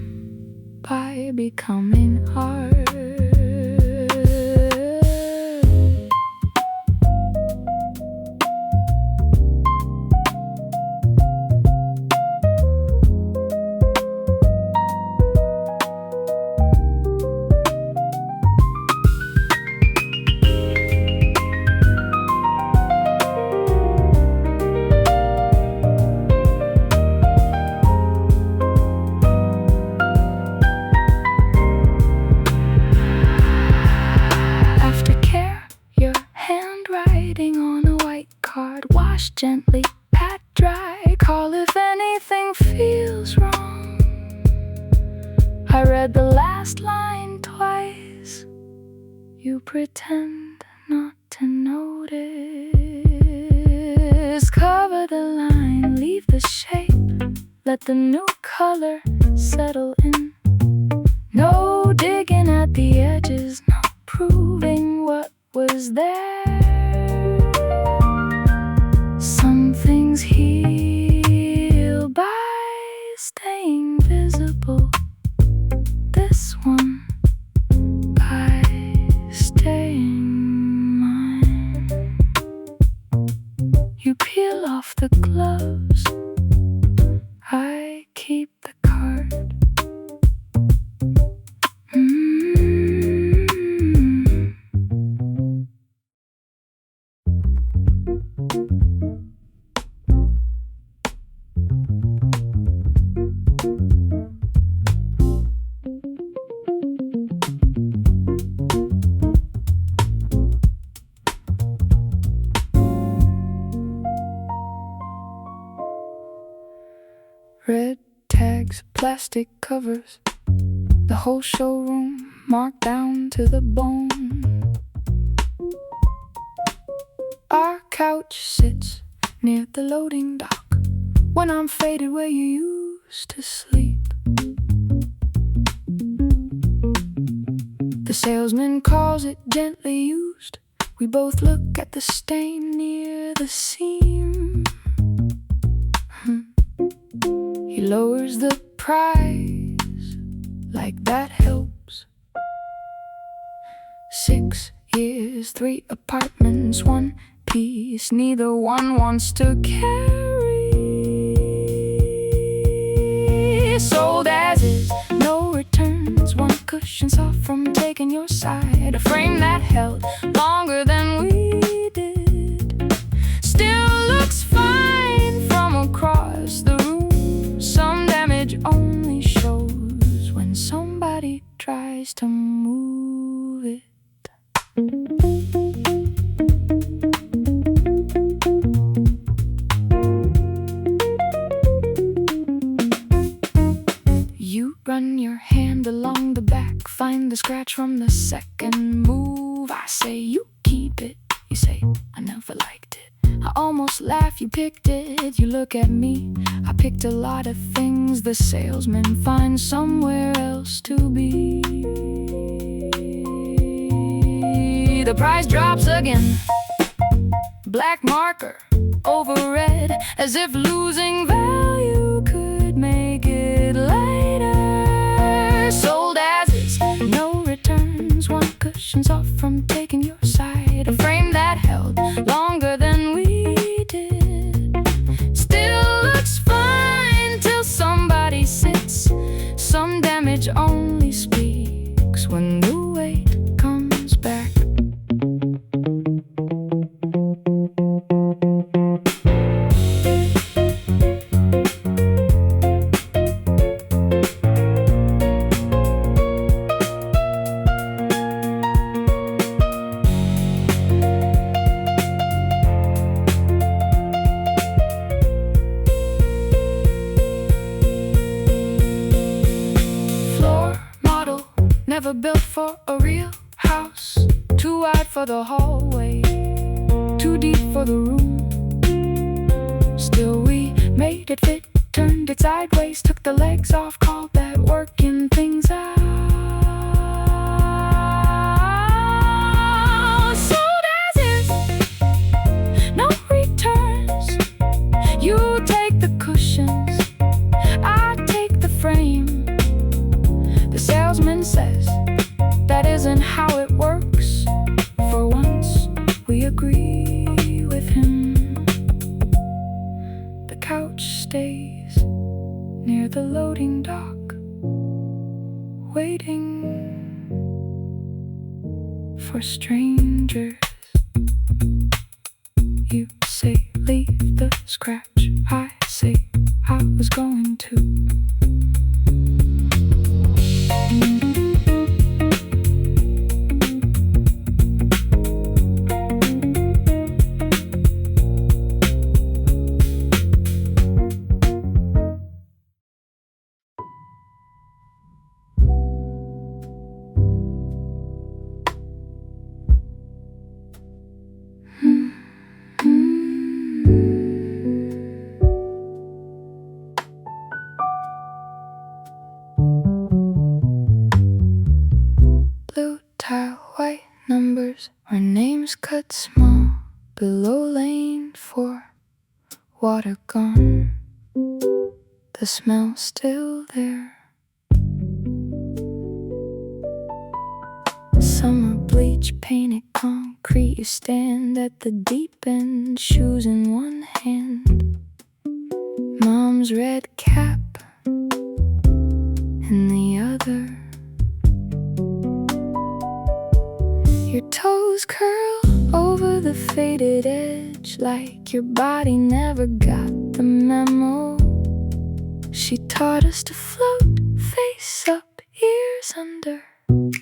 by becoming hard. writing on a white card. Wash gently, pat dry. Call if anything feels wrong. I read the last line twice. You pretend not to notice. Cover the line, leave the shape. Let the new color settle in. No digging at the edges, no proving what was there. Some things heal by staying visible. This one by staying mine. You peel off the gloves, I keep the card. Red tags, plastic covers, the whole showroom marked down to the bone. Our couch sits near the loading dock when I'm faded where you used to sleep. The salesman calls it gently used. We both look at the stain near the seam. He lowers the price, like that helps. 6 years, 3 apartments, 1 piece, neither one wants to carry. Sold as is, no returns, 1 cushion soft from taking your side. A frame that held longer than we did, still looks fine from across the room. Some damage only shows when somebody tries to move it. You run your hand along the back, find the scratch from the second move. I say you keep it, you say I never liked it. I almost laugh, you picked it. You look at me, I picked a lot of things the salesman finds somewhere else to be. The price drops again, black marker over red, as if losing value could make it lighter. Sold as is, no returns, 1 cushions off from taking your side. A frame that held longer than we did, still looks fine till somebody sits. Some damage only speaks when the weight comes back. Never built for a real house, too wide for the hallway, too deep for the room. Still we made it fit, turned it sideways, took the legs off, called that working things out. Sold as is, no returns. You take the cushions, I take the frame. The salesman says that isn't how it works. For once we agree with him. The couch stays near the loading dock, waiting for strangers. You say leave the scratch, I say I was going to. curves where names cut small below lane 4. Water gone, the smell still there. Summer bleach painted concrete. You stand at the deep end, shoes in one hand, mom's red cap in the other. Your toes curl over the faded edge, like your body never got the memo. She taught us to float, face up, ears under.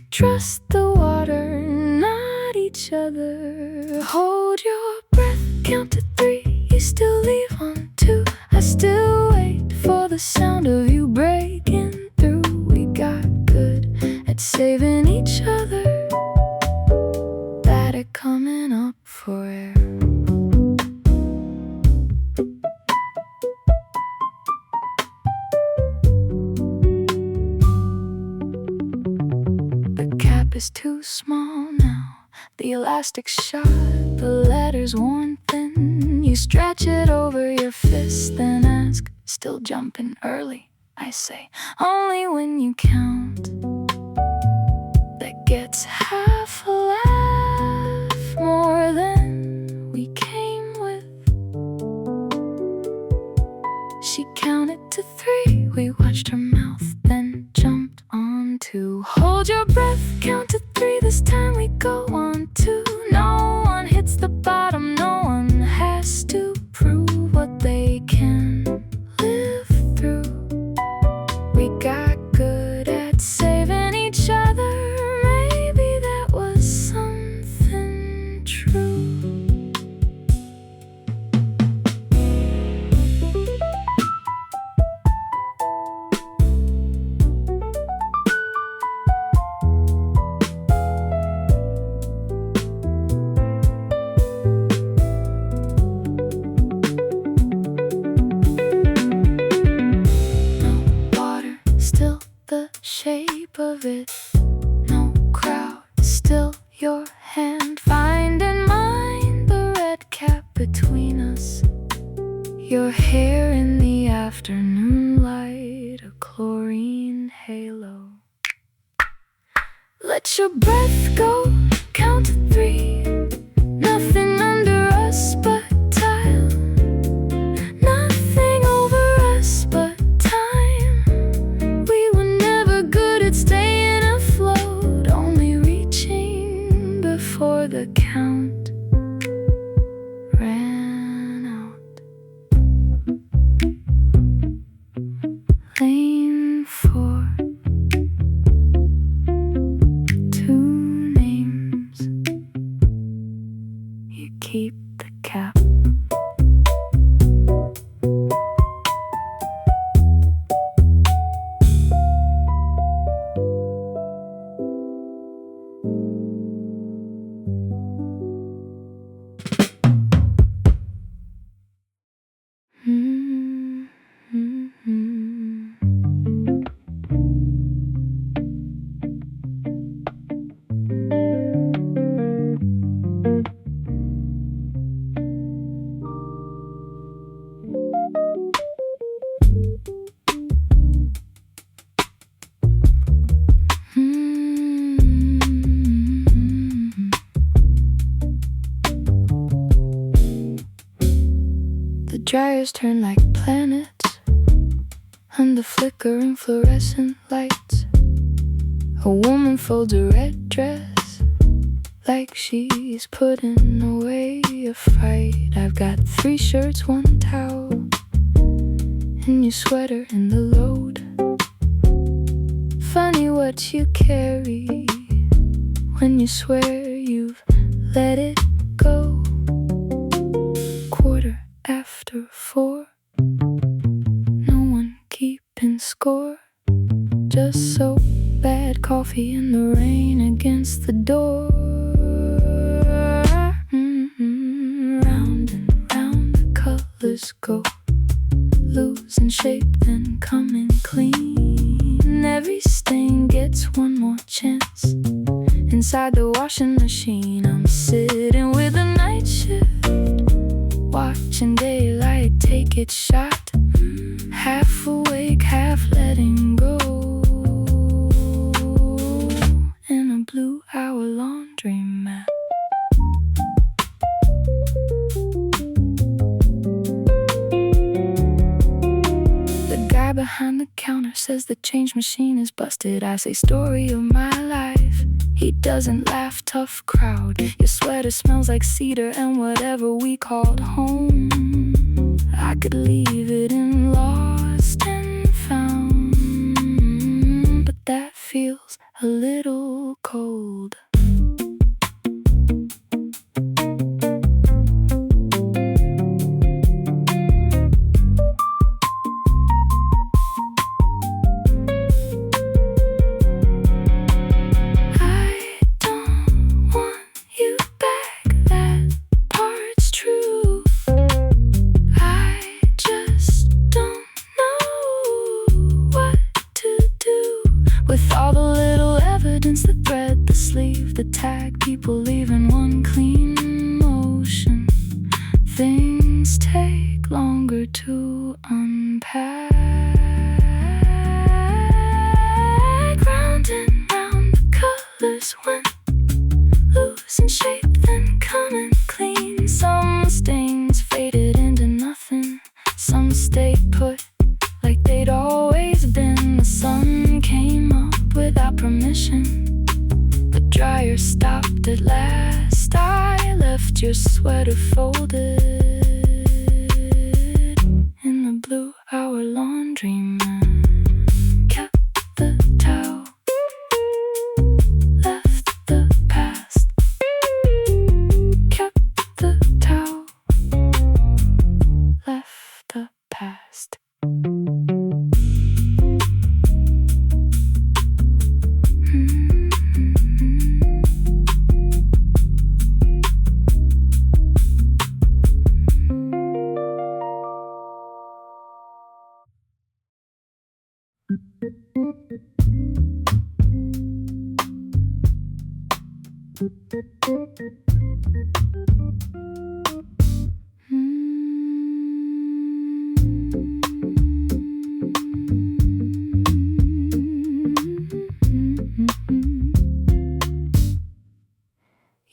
Trust the water, not each other. Hold your breath, count to 3. You still leave on 2. I still wait for the sound of you breaking through. We got good at saving each other, bad at coming up for air. Is too small now, the elastic shot, the letters worn thin. You stretch it over your fist, then ask, still jumping early? I say, only when you count. That gets half a laugh, more than we came with. She counted to 3, we watched her mouth, then jumped on 2. Hold your breath, count to 3, this time we go on 2. No one hits the bottom, no one has to prove what they can live through. We got good at saving each other, maybe that was something true. Shape of it, no crowd, still your hand find in mine, the red cap between us, your hair in the afternoon light, a chlorine halo. Let your breath go, count to 3, nothing under us but tile, nothing over us but time. We were never good at staying afloat, only reaching before the count ran out. Lane 4, 2 names. You keep the cap. The dryers turn like planets under flickering fluorescent lights. A woman folds a red dress like she's putting away a fight. I've got 3 shirts, 1 towel, and your sweater in the load. Funny what you carry when you swear you've let it go. 4:15, no one keeping score. Just so bad coffee in the rain against the door. Round and round the colors go, losing shape then coming clean. Every stain gets one more chance, Inside the washing machine, I'm sitting with a night shift, watching daylight take its shot. Half awake, half letting go, in a blue-hour laundromat. The guy behind the counter says the change machine is busted. I say, story of my life. He doesn't laugh, tough crowd. Your sweater smells like cedar and whatever we called home. I could leave it in lost and found, but that feels a little cold. The thread, the sleeve, the tag, people leaving one clean motion. Things take longer to unpack. Round and round the colors went, losing shape, then coming clean. Some stains faded into nothing, some stayed put like they'd always been. The sun came up without permission, the dryer stopped at last. I left your sweater folded in the blue-hour laundromat. Kept the towel, left the past. Kept the towel, left the past.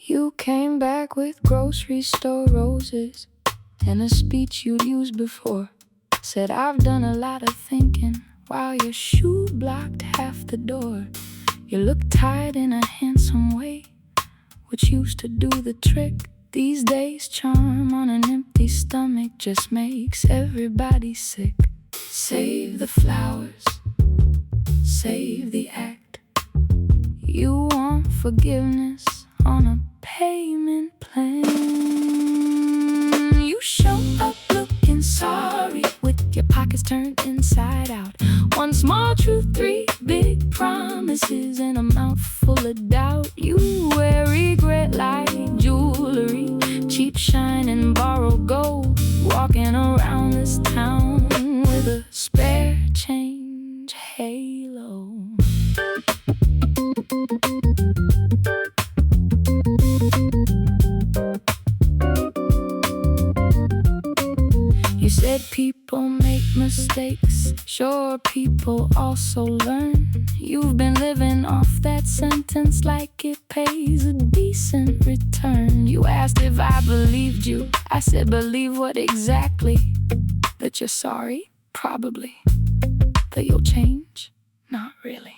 You came back with grocery store roses and a speech you'd used before. Said, I've done a lot of thinking while your shoe blocked half the door. You look tired in a handsome way, which used to do the trick. These days, charm on an empty stomach just makes everybody sick. Save the flowers, save the act. You want forgiveness on a payment plan. You show up looking sorry with your pockets turned inside out. One small truth, three big promises, and a mouth full of doubt. You wear regret like jewelry, cheap shine and borrowed gold, walking around this town with a spare change halo. You said people make mistakes, sure people also learn. You've been living off that sentence like it pays a decent return. You asked if I believed you, I said believe what exactly? That you're sorry? Probably. That you'll change? Not really.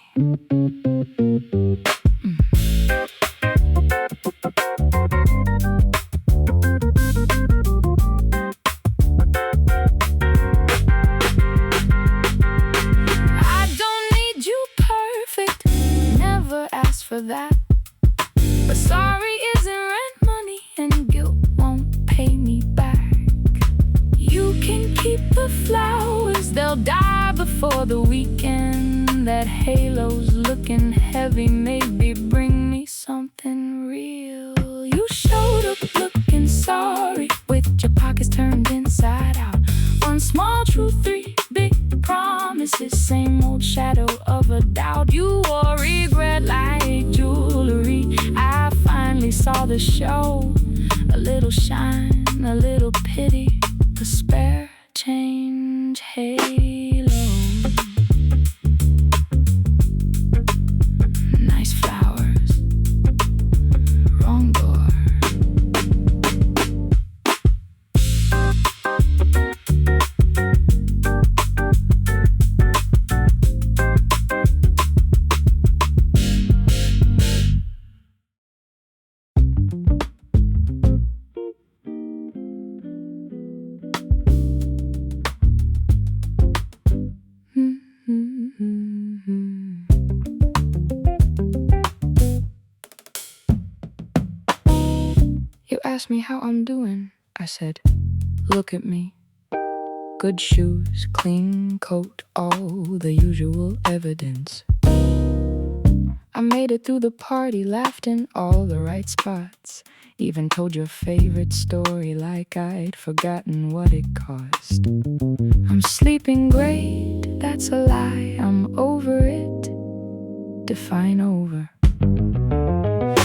For that, but sorry isn't rent money and guilt won't pay me back. You can keep the flowers, they'll die before the weekend. That halo's looking heavy, maybe bring me something real. You showed up looking sorry with your pockets turned inside out. One small truth, three big promises, same old shadow of a doubt. You wore regret like jewelry, saw the show. A little shine, a little pity, the spare change halo. Nice flowers, wrong door. You asked me how I'm doing. I said, look at me. Good shoes, clean coat, all the usual evidence. I made it through the party, laughed in all the right spots. Even told your favorite story like I'd forgotten what it cost. I'm sleeping great, that's a lie, I'm over it. Define over.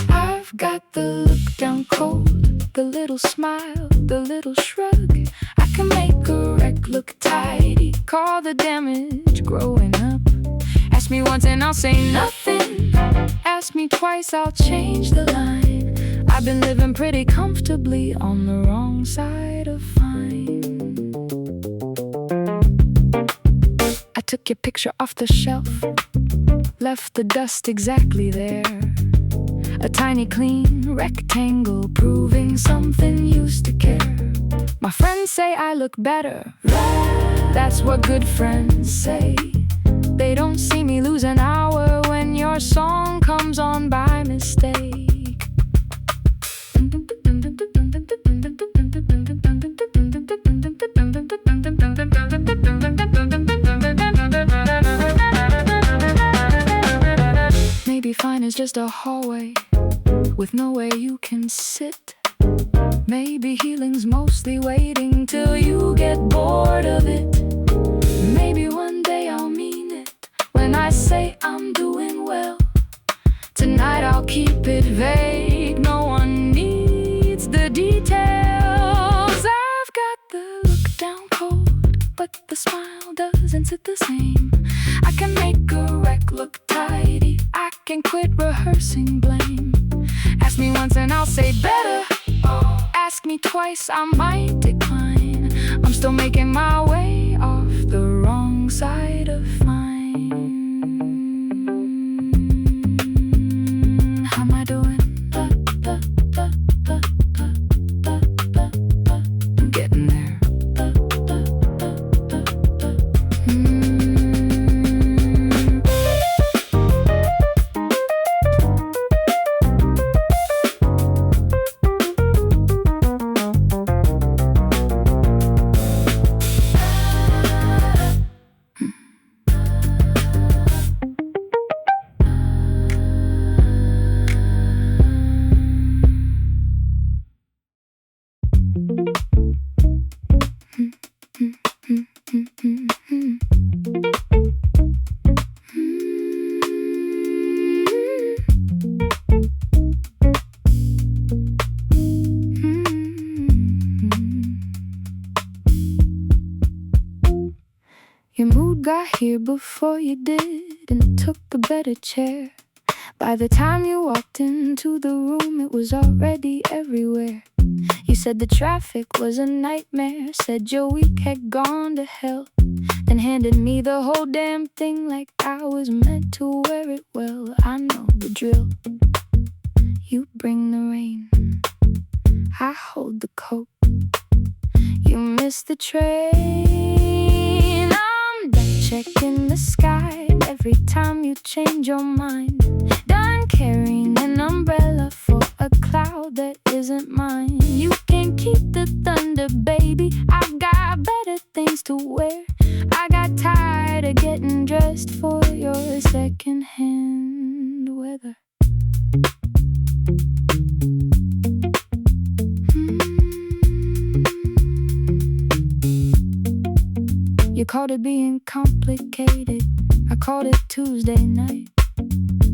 I've got the look down cold, the little smile, the little shrug. I can make a wreck look tidy, call the damage growing up. Ask me once and I'll say nothing. Ask me twice, I'll change the line. I've been living pretty comfortably on the wrong side of fine. I took your picture off the shelf, left the dust exactly there. A tiny clean rectangle proving something used to care. My friends say I look better, that's what good friends say. They don't see me lose an hour when your song comes on by mistake. Maybe fine is just a hallway with nowhere you can sit. Maybe healing's mostly waiting till you get bored of it. Maybe one day I'll mean it when I say I'm doing well. Tonight I'll keep it vague, no one needs the details. I've got the look down cold, but the smile doesn't sit the same. I can make a wreck look tidy, I can quit rehearsing blame. Ask me once and I'll say better, ask me twice, I might decline. I'm still making my way off the wrong side of fine. How am I doing? I'm getting there. Your mood got here before you did, and it took a better chair. By the time you walked into the room, it was already everywhere. You said the traffic was a nightmare, said your week had gone to hell, then handed me the whole damn thing like I was meant to wear it well. I know the drill. You bring the rain, I hold the coat. You miss the train, I'm done checking the sky every time you change your mind. Done carrying an umbrella for a cloud that isn't mine. You can't keep the thunder, baby, I've got better things to wear. I got tired of getting dressed for your second-hand weather. You called it being complicated, I called it Tuesday night.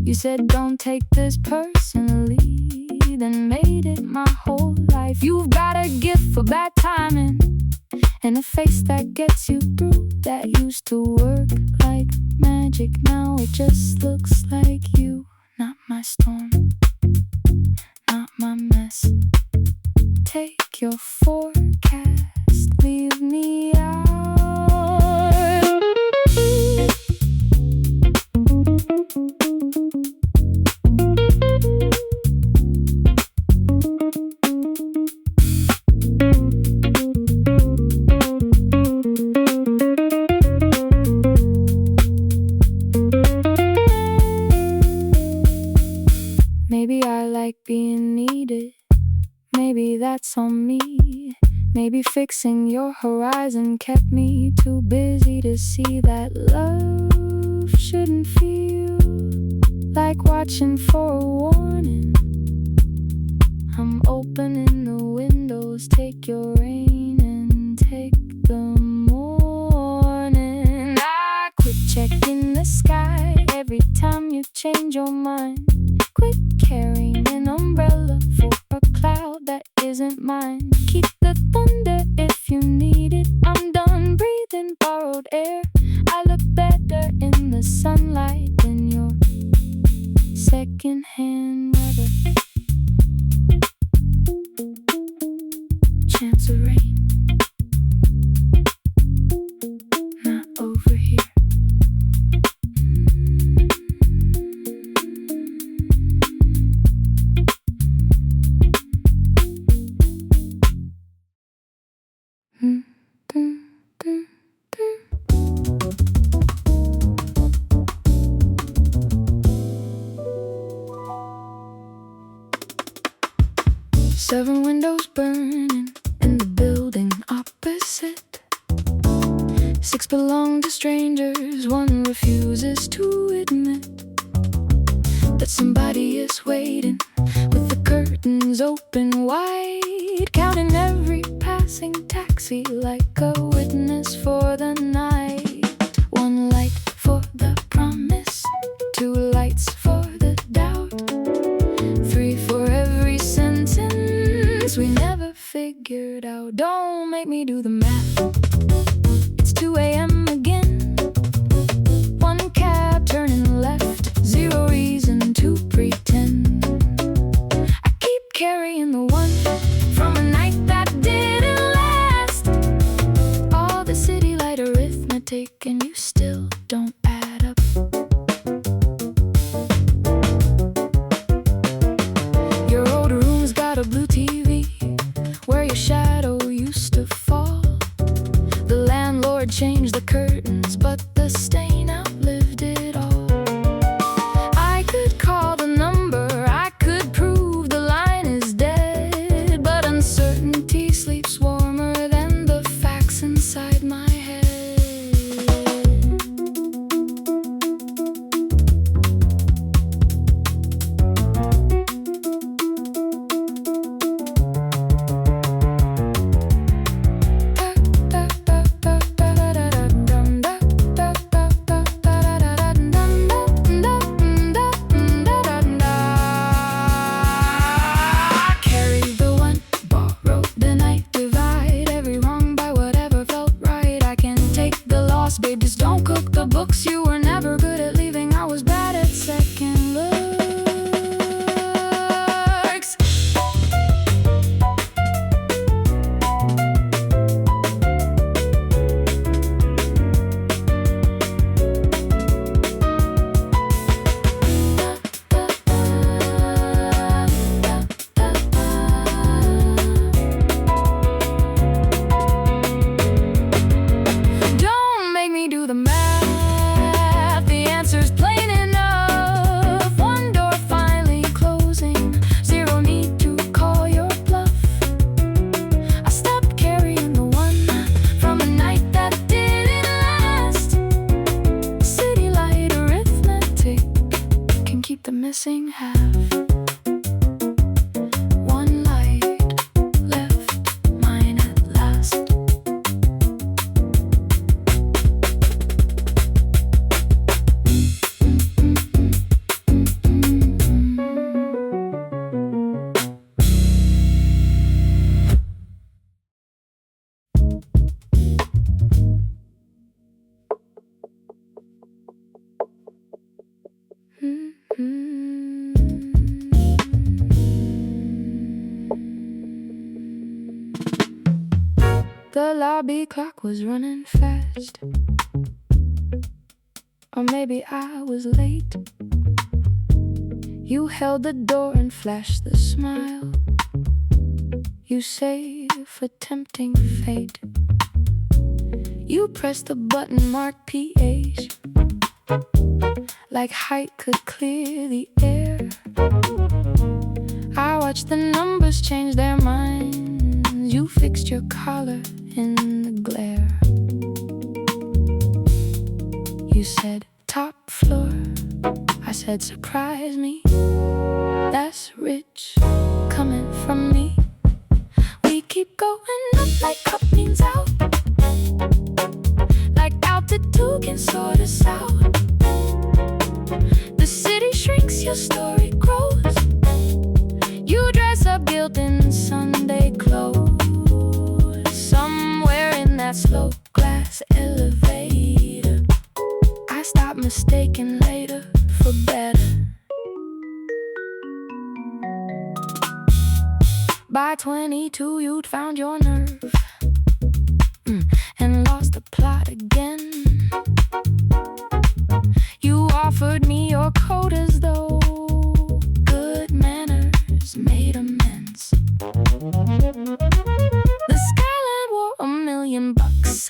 You said don't take this personally, then made it my whole life. You've got a gift for bad timing and a face that gets you through. That used to work like magic, now it just looks like you. Not my storm, not my mess. Take your forecast, leave me out. Maybe I like being needed, maybe that's on me. Maybe fixing your horizon kept me too busy to see that love shouldn't feel like watching for a warning. I'm opening the windows, take your rain and take the morning. I quit checking the sky every time you change your mind. Quit carrying an umbrella for a cloud that isn't mine. Keep the thunder if you need it. I'm done breathing borrowed air. I look better in the sunlight than your secondhand weather. Chance of rain, not over here. Seven windows burning in the building opposite. 6 belong to strangers, 1 refuses to admit that somebody is waiting with the curtains open wide, counting every passing taxi like a witness for the night. 1 light for the promise, 2 lights for the doubt, 3 for every sentence we never figured out. Don't make me do the math. It's 2 a.m. again. 1 cab turning left, 0 reason to pretend. I keep carrying the one from a night that didn't last. All the city light arithmetic and you still don't add up. Your old room's got a blue TV where your shadow used to fall. The landlord changed the curtains, but the stain outlived it all. I could call the number, I could prove the line is dead, but uncertainty sleeps warmer than the facts inside my head. Babe, just don't cook the books. You were never good at leaving. I was bad at second looks. The lobby clock was running fast, or maybe I was late. You held the door and flashed the smile you save for tempting fate. You pressed the button marked PH, like height could clear the air. I watched the numbers change their minds. You fixed your collar in the glare. You said top floor, I said surprise me. That's rich coming from me. We keep going up like up means out, like altitude can sort us out. The city shrinks, your story grows. You dress up guilt in Sunday clothes. Somewhere in that slow glass elevator, I stopped mistaking later for better. By 22 you'd found your nerve and lost the plot again. You offered me your coat as though good manners made amends. The skyline wore $1,000,000.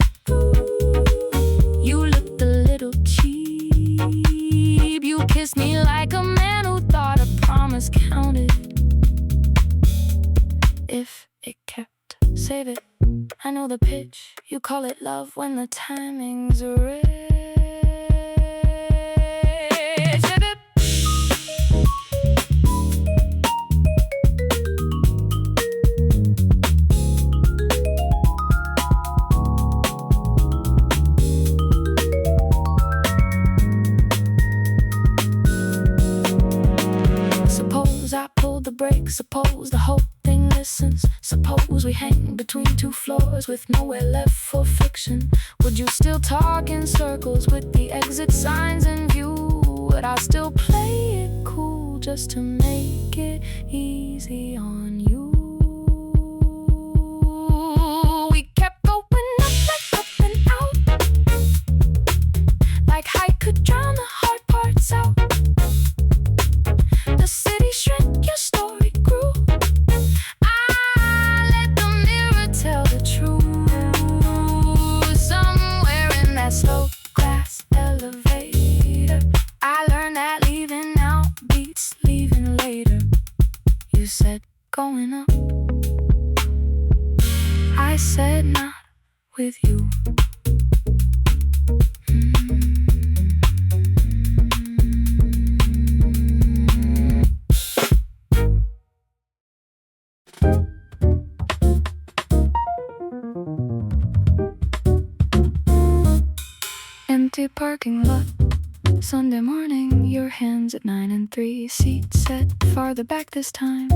You looked a little cheap. You kissed me like a man who thought a promise counted if it kept. Save it, I know the pitch. You call it love when the timing's rich. Suppose I pulled the brake, suppose the whole thing listens. Suppose we hang between two floors with nowhere left for fiction. Would you still talk in circles with the exit signs in view? Would I still play it cool just to make it easy on you? We kept going up like up and out, like height could drown the hard parts out. The city shrank, your story grew. I let the mirror tell the truth. Somewhere in that slow glass elevator, I learned that leaving out beats leaving later. You said going up, I said not with you. Empty parking lot, Sunday morning. Your hands at 9 and 3, seat set farther back this time.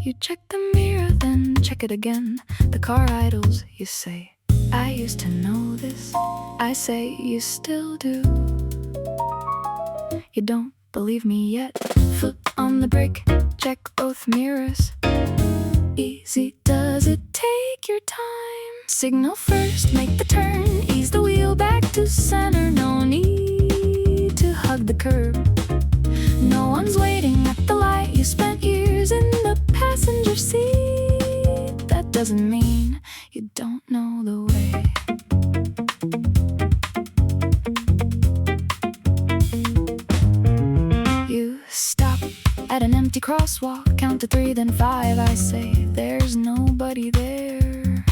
You check the mirror, then check it again. The car idles, you say, I used to know this. I say, you still do. You don't believe me yet. Foot on the brake, check both mirrors. Easy does it take your time? Signal first, make the turn, ease the wheel back to center. No need to hug the curb. No one's waiting at the light. You spent years in the passenger seat. That doesn't mean you don't know the way. You stop at an empty crosswalk, count to 3, then 5. I say, there's nobody there.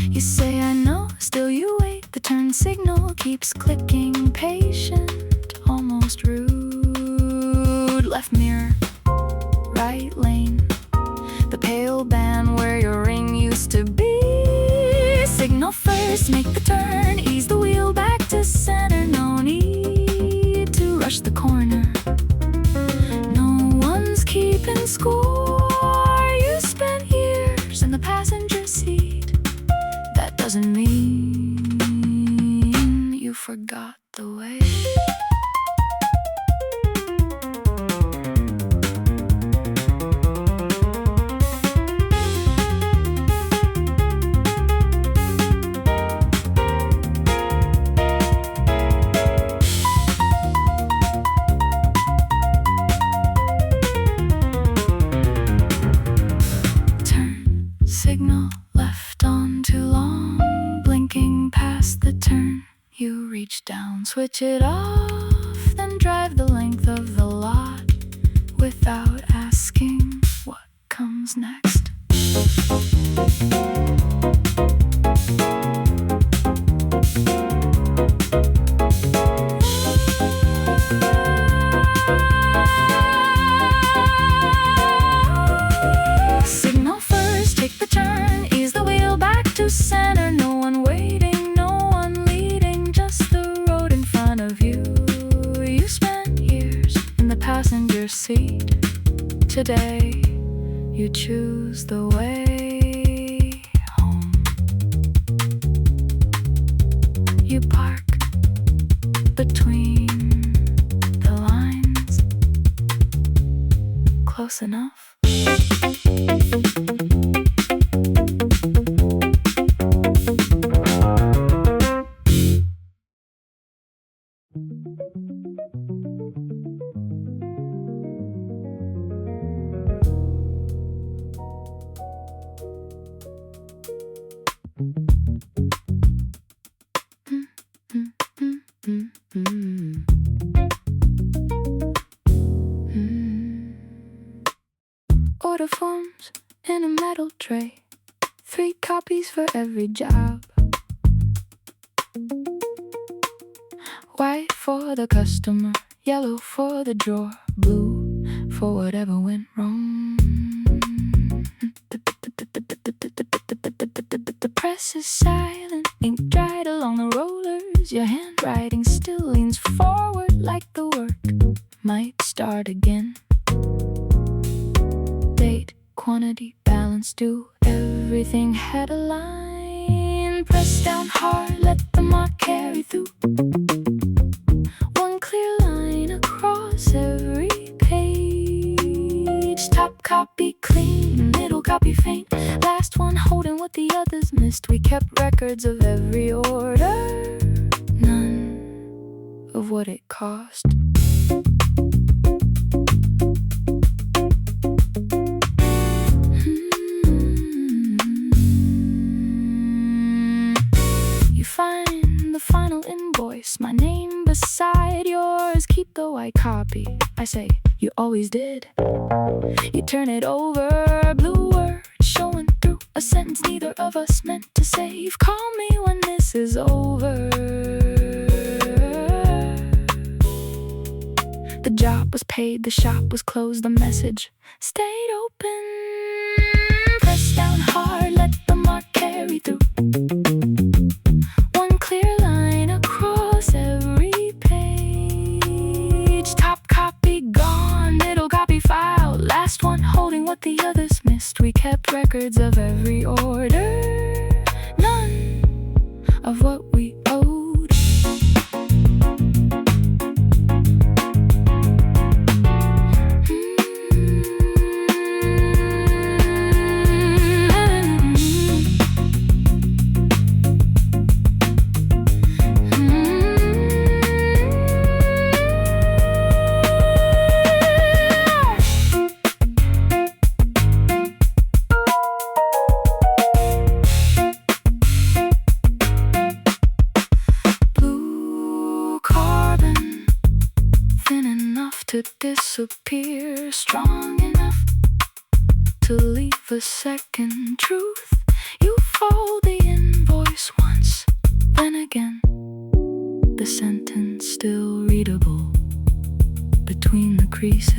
You say, I know, still you wait. The turn signal keeps clicking, patient, almost rude. Left mirror, right lane, the pale band where your ring used to be. Signal first, make the turn, ease the wheel back to center. No need to rush the corner. No one's keeping score. You spent years in the passenger seat. That doesn't doesn't mean you forgot the way. Signal left on too long, blinking past the turn. You reach down, switch it off, then drive the length of the lot without asking what comes next. Center, no one waiting, no one leading, just the road in front of you. You spent years in the passenger seat. Today, you choose the way home. You park between the lines, close enough. Order forms in a metal tray, 3 copies for every job. White for the customer, yellow for the drawer, blue for whatever went wrong. The press is silent, ink dried along the rollers. Your handwriting still leans forward like the work might start again. Date, quantity, balance, do everything had a line. Press down hard, let the mark carry through. One clear line across every page. Top copy clean, middle copy faint, last one holding what the others missed. We kept records of every order, none of what it cost. You find the final invoice, my name beside yours. Keep the white copy, I say, you always did. You turn it over, blue words showing through a sentence neither of us meant to say. You've called me when this is over. The job was paid, the shop was closed, the message stayed open. Press down hard, let the mark carry through. One clear line across every page. Top copy gone, middle copy filed, last one holding what the others missed. We kept records of every order, none of what we owed. To disappear, strong enough to leave a second truth. You fold the invoice once, then again, the sentence still readable between the creases.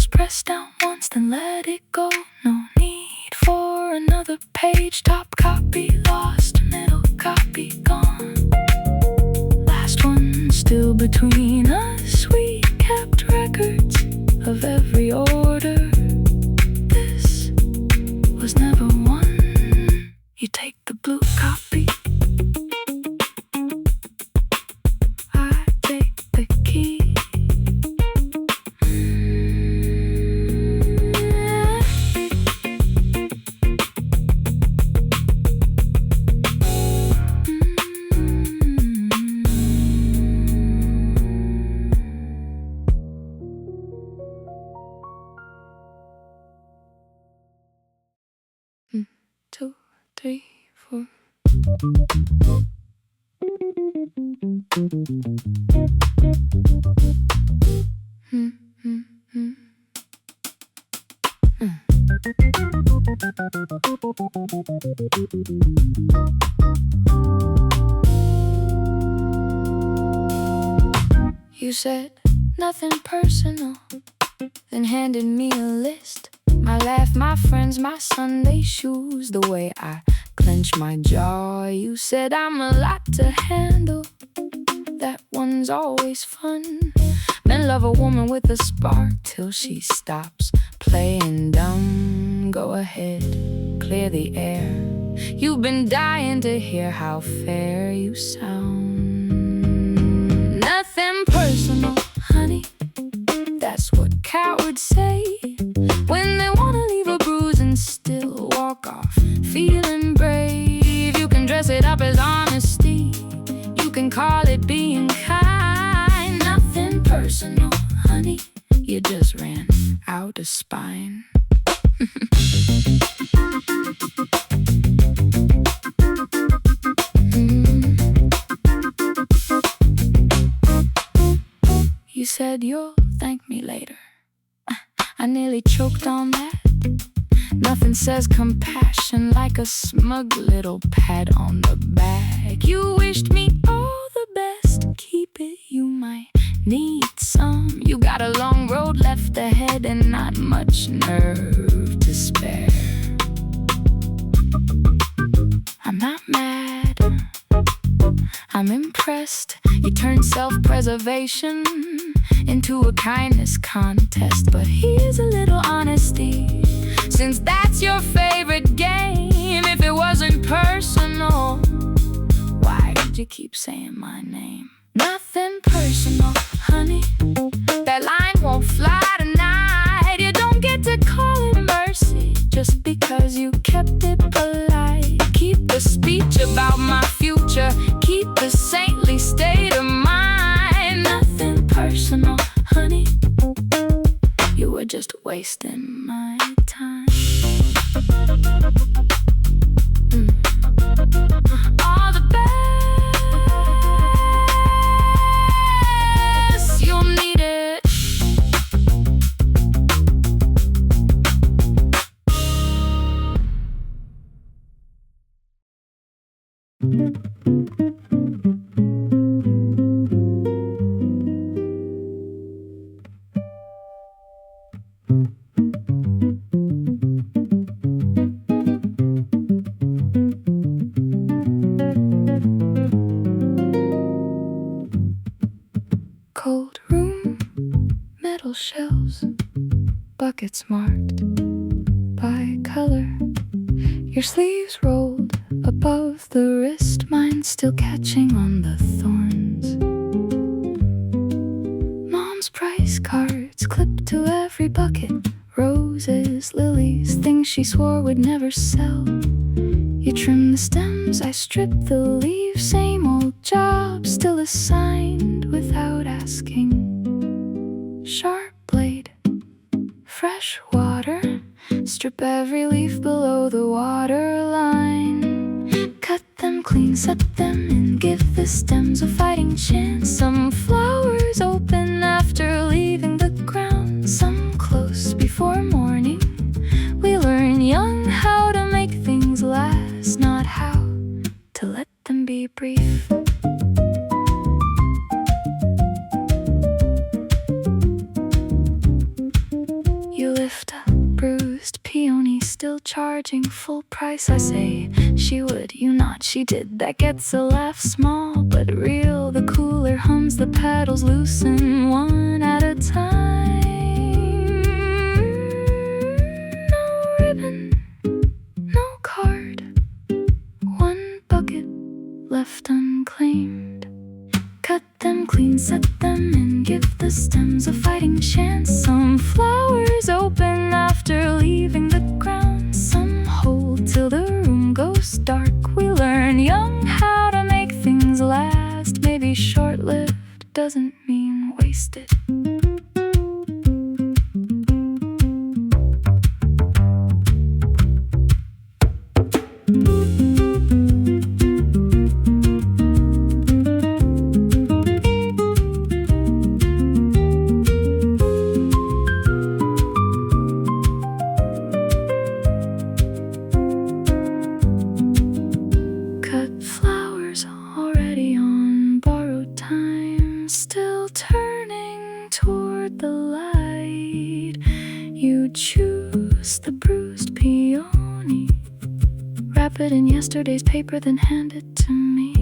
Press down once, then let it go. No need for another page. Top copy lost, middle copy gone, last one still between us. We kept records of every order. This was never one you 2, 3, 4. You said nothing personal, then handed me a list. My laugh, my friends, my Sunday shoes, the way I clench my jaw. You said I'm a lot to handle, that one's always fun. Men love a woman with a spark till she stops playing dumb. Go ahead, clear the air. You've been dying to hear how fair you sound. Nothing personal, honey, that's what cowards say when they wanna leave a bruise and still walk off feeling brave. You can dress it up as honesty, you can call it being kind. Nothing personal, honey, you just ran out of spine. You said you'll thank me later. I nearly choked on that. Nothing says compassion like a smug little pat on the back. You wished me all the best, keep it, you might need some. You got a long road left ahead and not much nerve to spare. I'm not mad, I'm impressed. You turned self-preservation into a kindness contest. But here's a little honesty, since that's your favorite game. If it wasn't personal, why did you keep saying my name? Nothing personal, honey, that line won't fly tonight. You don't get to call it mercy just because you kept it polite. Keep the speech about my future, keep the saintly state of mind. Nothing personal, honey, you were just wasting my time. All the best, you'll need it. Cold room, metal shelves, buckets marked by color. Your sleeves rolled above the wrist, mine still catching on the thorns. Mom's price cards clipped to every bucket, roses, lilies, things she swore would never sell. You trim the stems, I strip the leaves, same old job, still assigned without asking. Sharp blade, fresh water, strip every leaf below the waterline. Cut them clean, set them in, give the stems a fighting chance. Some flowers open after leaving the ground, some close before morning. We learn young how to make things last, not how to let them be brief. You lift a bruised peony, still charging full price. I say she would, you nod, she did. That gets a laugh, small but real. The cooler hums, the petals loosen one at a time. No ribbon, no card, one bucket left unclaimed. Cut them clean, set them in, give the stems a fighting chance. Some flowers open after leaving the ground, some hold till the room goes dark. We learn young how to make things last. Maybe short-lived doesn't mean wasted. it in yesterday's paper, then hand it to me.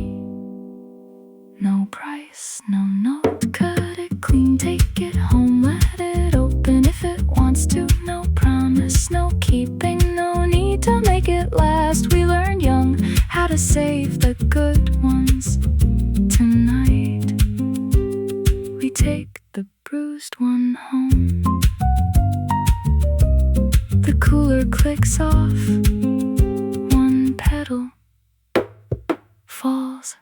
No price, no note, cut it clean, take it home, let it open if it wants to. No promise, no keeping, no need to make it last. We learned young how to save the good ones. Tonight we take the bruised one home. The cooler clicks off, one petal falls.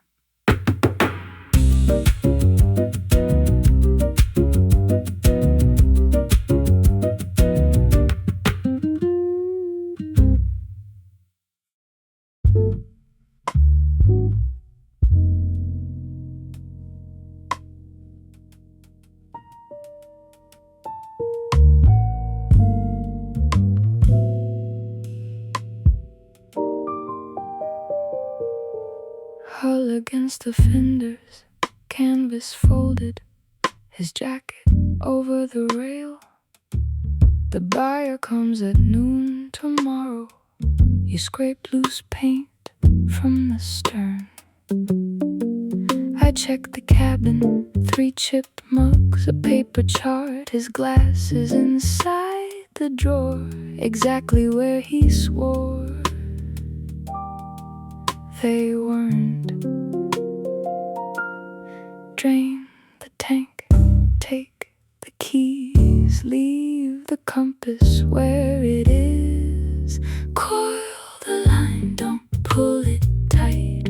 Hull against the fenders, canvas folded, his jacket over the rail. The buyer comes at noon tomorrow. You scrape loose paint from the stern. I check the cabin, 3 chip mugs, a paper chart. His glasses inside the drawer, exactly where he swore they weren't. Drain the tank, take the keys, leave the compass where it is. Coil the line, don't pull it tight.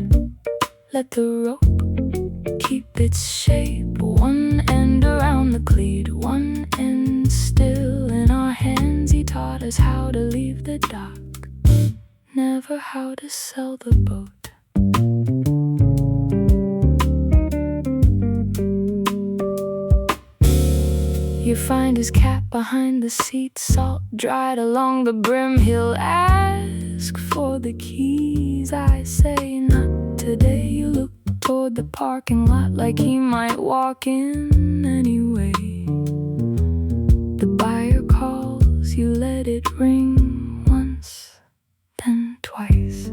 Let the rope keep its shape. One end around the cleat, one end still in our hands. He taught us how to leave the dock, never how to sell the boat. You find his cap behind the seat, salt dried along the brim. He'll ask for the keys. I say, not today. You look toward the parking lot like he might walk in anyway. The buyer calls, you let it ring once, then twice.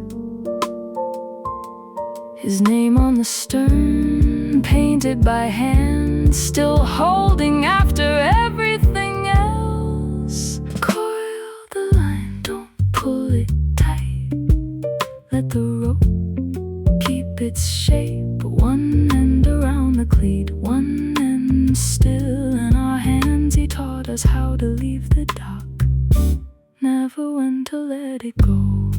His name on the stern, painted by hand, still holding after everything else. Coil the line, don't pull it tight. Let the rope keep its shape. One end around the cleat, one end still in our hands. He taught us how to leave the dock, never when to let it go.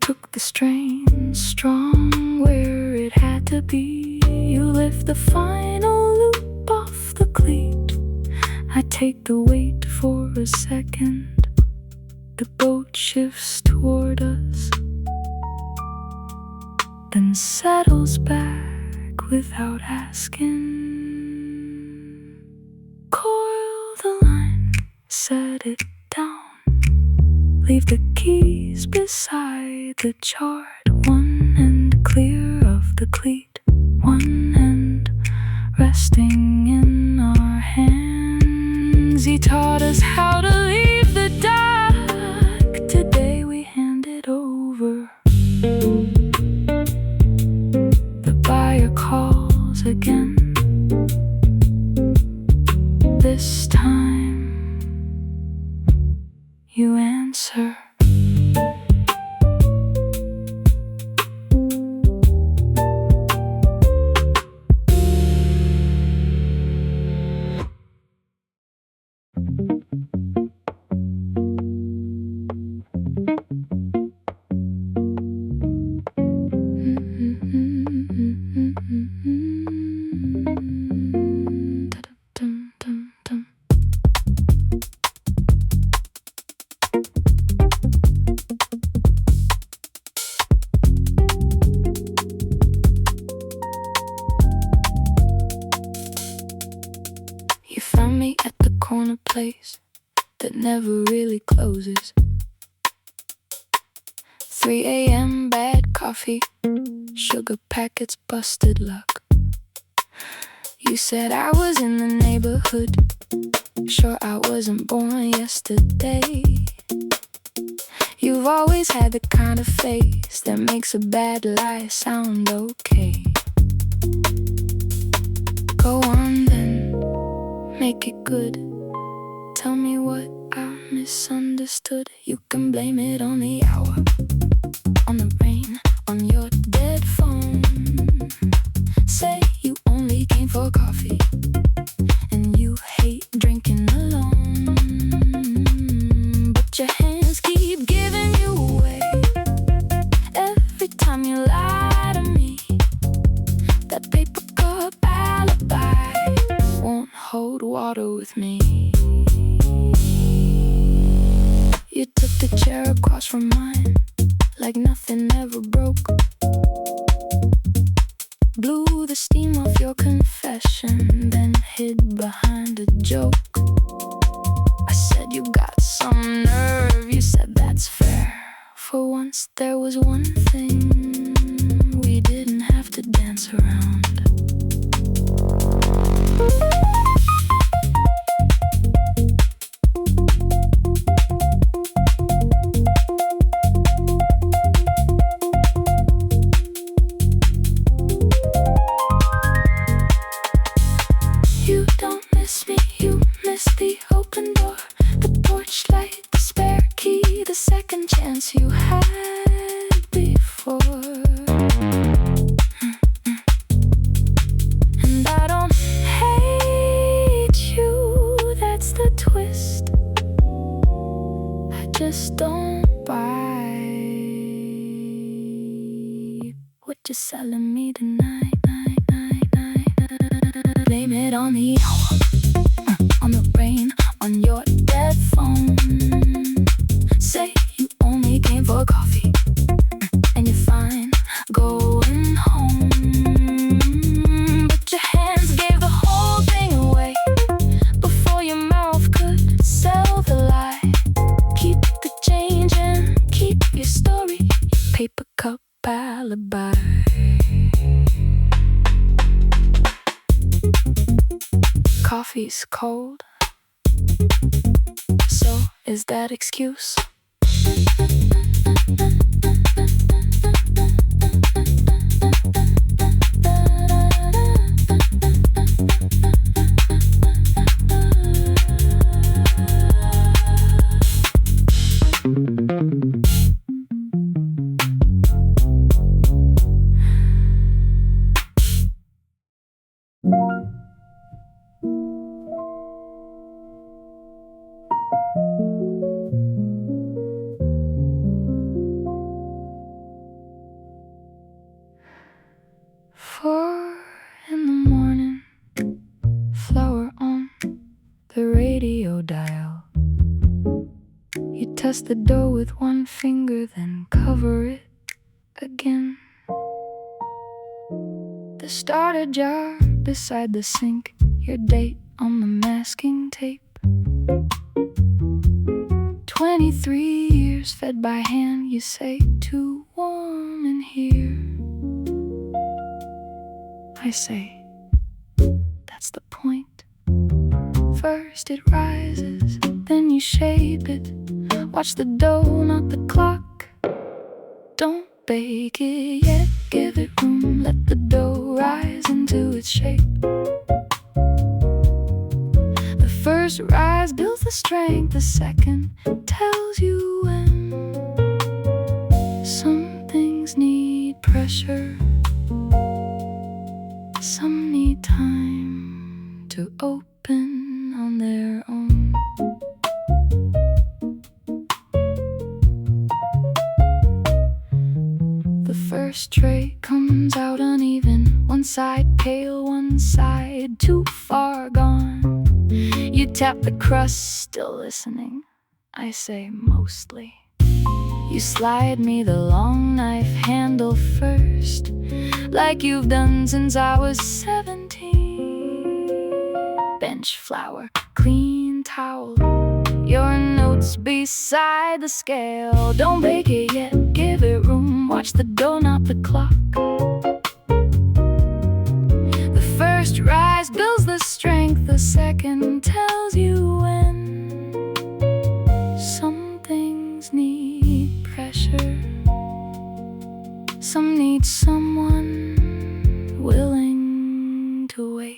Took the strain, strong where it had to be. You lift the final loop off the cleat. I take the weight for a second. The boat shifts toward us, then settles back without asking. Coil the line, set it down. Leave the keys beside the chart. One end clear of the cleat, one end resting in our hands. He taught us how to leave the dock. Today we hand it over. The buyer calls again. This time you answer. that never really closes. 3 a.m. bad coffee, sugar packets, busted luck. You said I was in the neighborhood, sure I wasn't born yesterday. You've always had the kind of face that makes a bad lie sound okay. Go on then, make it good. Tell me what I misunderstood. You can blame it on the hour, on the rain, on your dead phone. Say you only came for coffee, and you hate drinking alone. But your hands keep giving you away every time you lie to me. That paper cup alibi won't hold water with me. You took the chair across from mine like nothing ever broke. Blew the steam off your confession, then hid behind a joke. I said you got some nerve, you said that's fair. For once there was one thing we didn't have to dance around. You don't miss me, you miss the open door, the porch light, the spare key, the second chance you had before. And I don't hate you, that's the twist. I just don't buy what you're selling me tonight. Blame it on the hour, on the rain, on your dead phone. Say you only came for coffee, and you're fine going home. But your hands gave the whole thing away before your mouth could sell the lie. Keep the change and keep your story, your paper cup alibi. Coffee's cold, so is that excuse? Four in the morning, flower on the radio dial. You test the dough with one finger, then cover it again. The starter jar beside the sink, your date on the masking tape. 23 years fed by hand, you say too warm in here. I say, that's the point. First it rises, then you shape it. Watch the dough, not the clock. Don't bake it yet, give it room. Let the dough rise into its shape. The first rise builds the strength, the second tells you when. Some things need pressure, some need time to open on their own. The first tray comes out uneven, one side pale, one side too far gone. You tap the crust, still listening. I say mostly. You slide me the long knife handle first, like you've done since I was 17. Bench flour, clean towel, your notes beside the scale. Don't break it yet, give it room. Watch the door, not the clock. The first rise builds the strength, the second tells you when. Some things need pressure, some need someone willing to wait.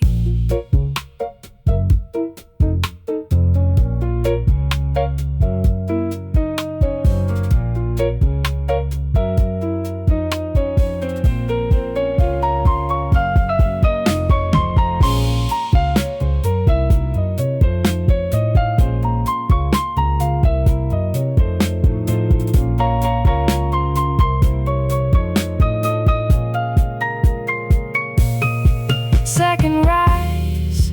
Second rise,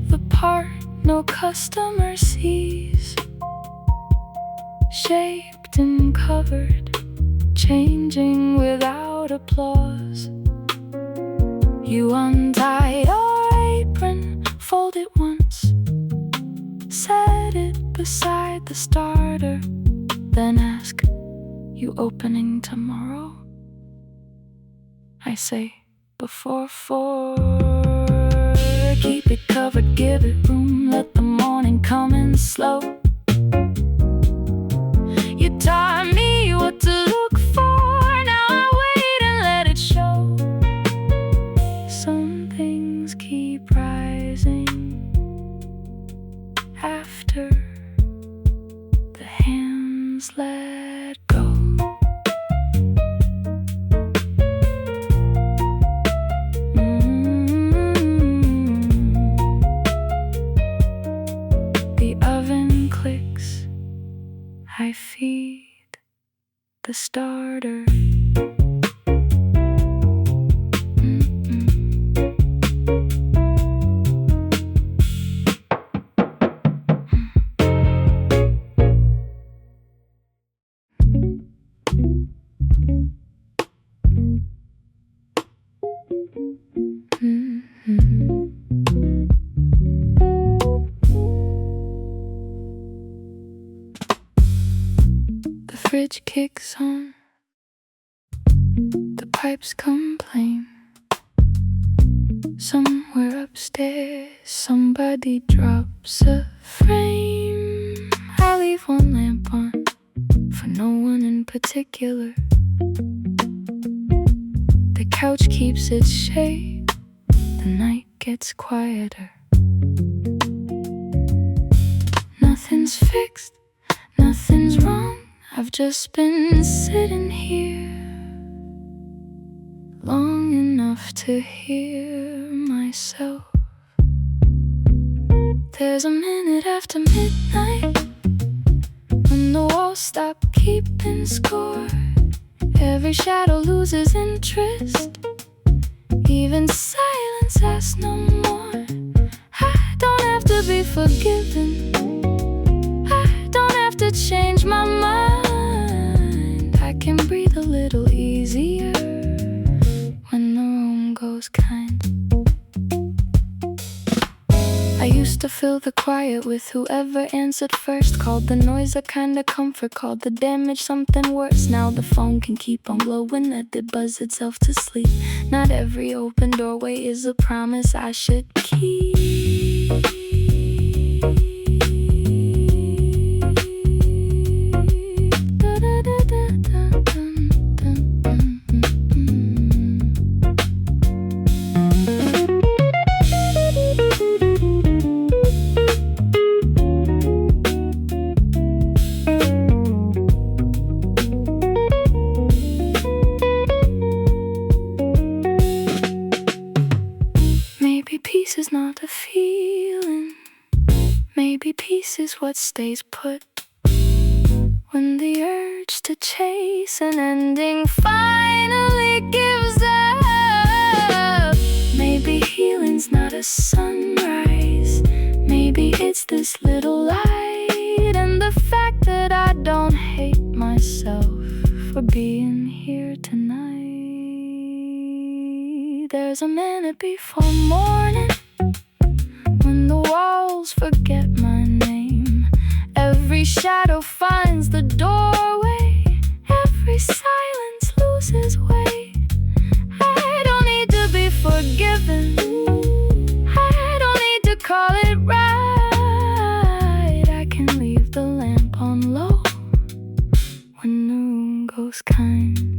the part no customer sees, shaped and covered, changing without applause. You untie your apron, fold it once, set it beside the starter, then ask, "You opening tomorrow?" I say, "Before 4. Keep it covered, give it room, let the morning come in slow. You taught me what to look for, now I wait and let it show. Some things keep rising after the hands let go." I feed the starter. The fridge kicks on, the pipes complain. Somewhere upstairs, somebody drops a frame. I leave one lamp on, for no one in particular. The couch keeps its shade, the night gets quieter. Nothing's fixed, nothing's wrong. I've just been sitting here long enough to hear myself. There's a minute after midnight when the walls stop keeping score. Every shadow loses interest, even silence asks no more. I don't have to be forgiven, I don't have to change my mind. I can breathe a little easier when the room goes kind. I used to fill the quiet with whoever answered first. Called the noise a kind of comfort, called the damage something worse. Now the phone can keep on glowing, let it buzz itself to sleep. Not every open doorway is a promise I should keep. Maybe peace is not a feeling, maybe peace is what stays put. When the urge to chase an ending finally gives up. Maybe healing's not a sunrise, maybe it's this little light, and the fact that I don't hate myself for being here tonight. There's a minute before morning when the walls forget my name. shadow finds the doorway, every silence loses weight. I don't need to be forgiven, I don't need to call it right. I can leave the lamp on low when noon goes kind.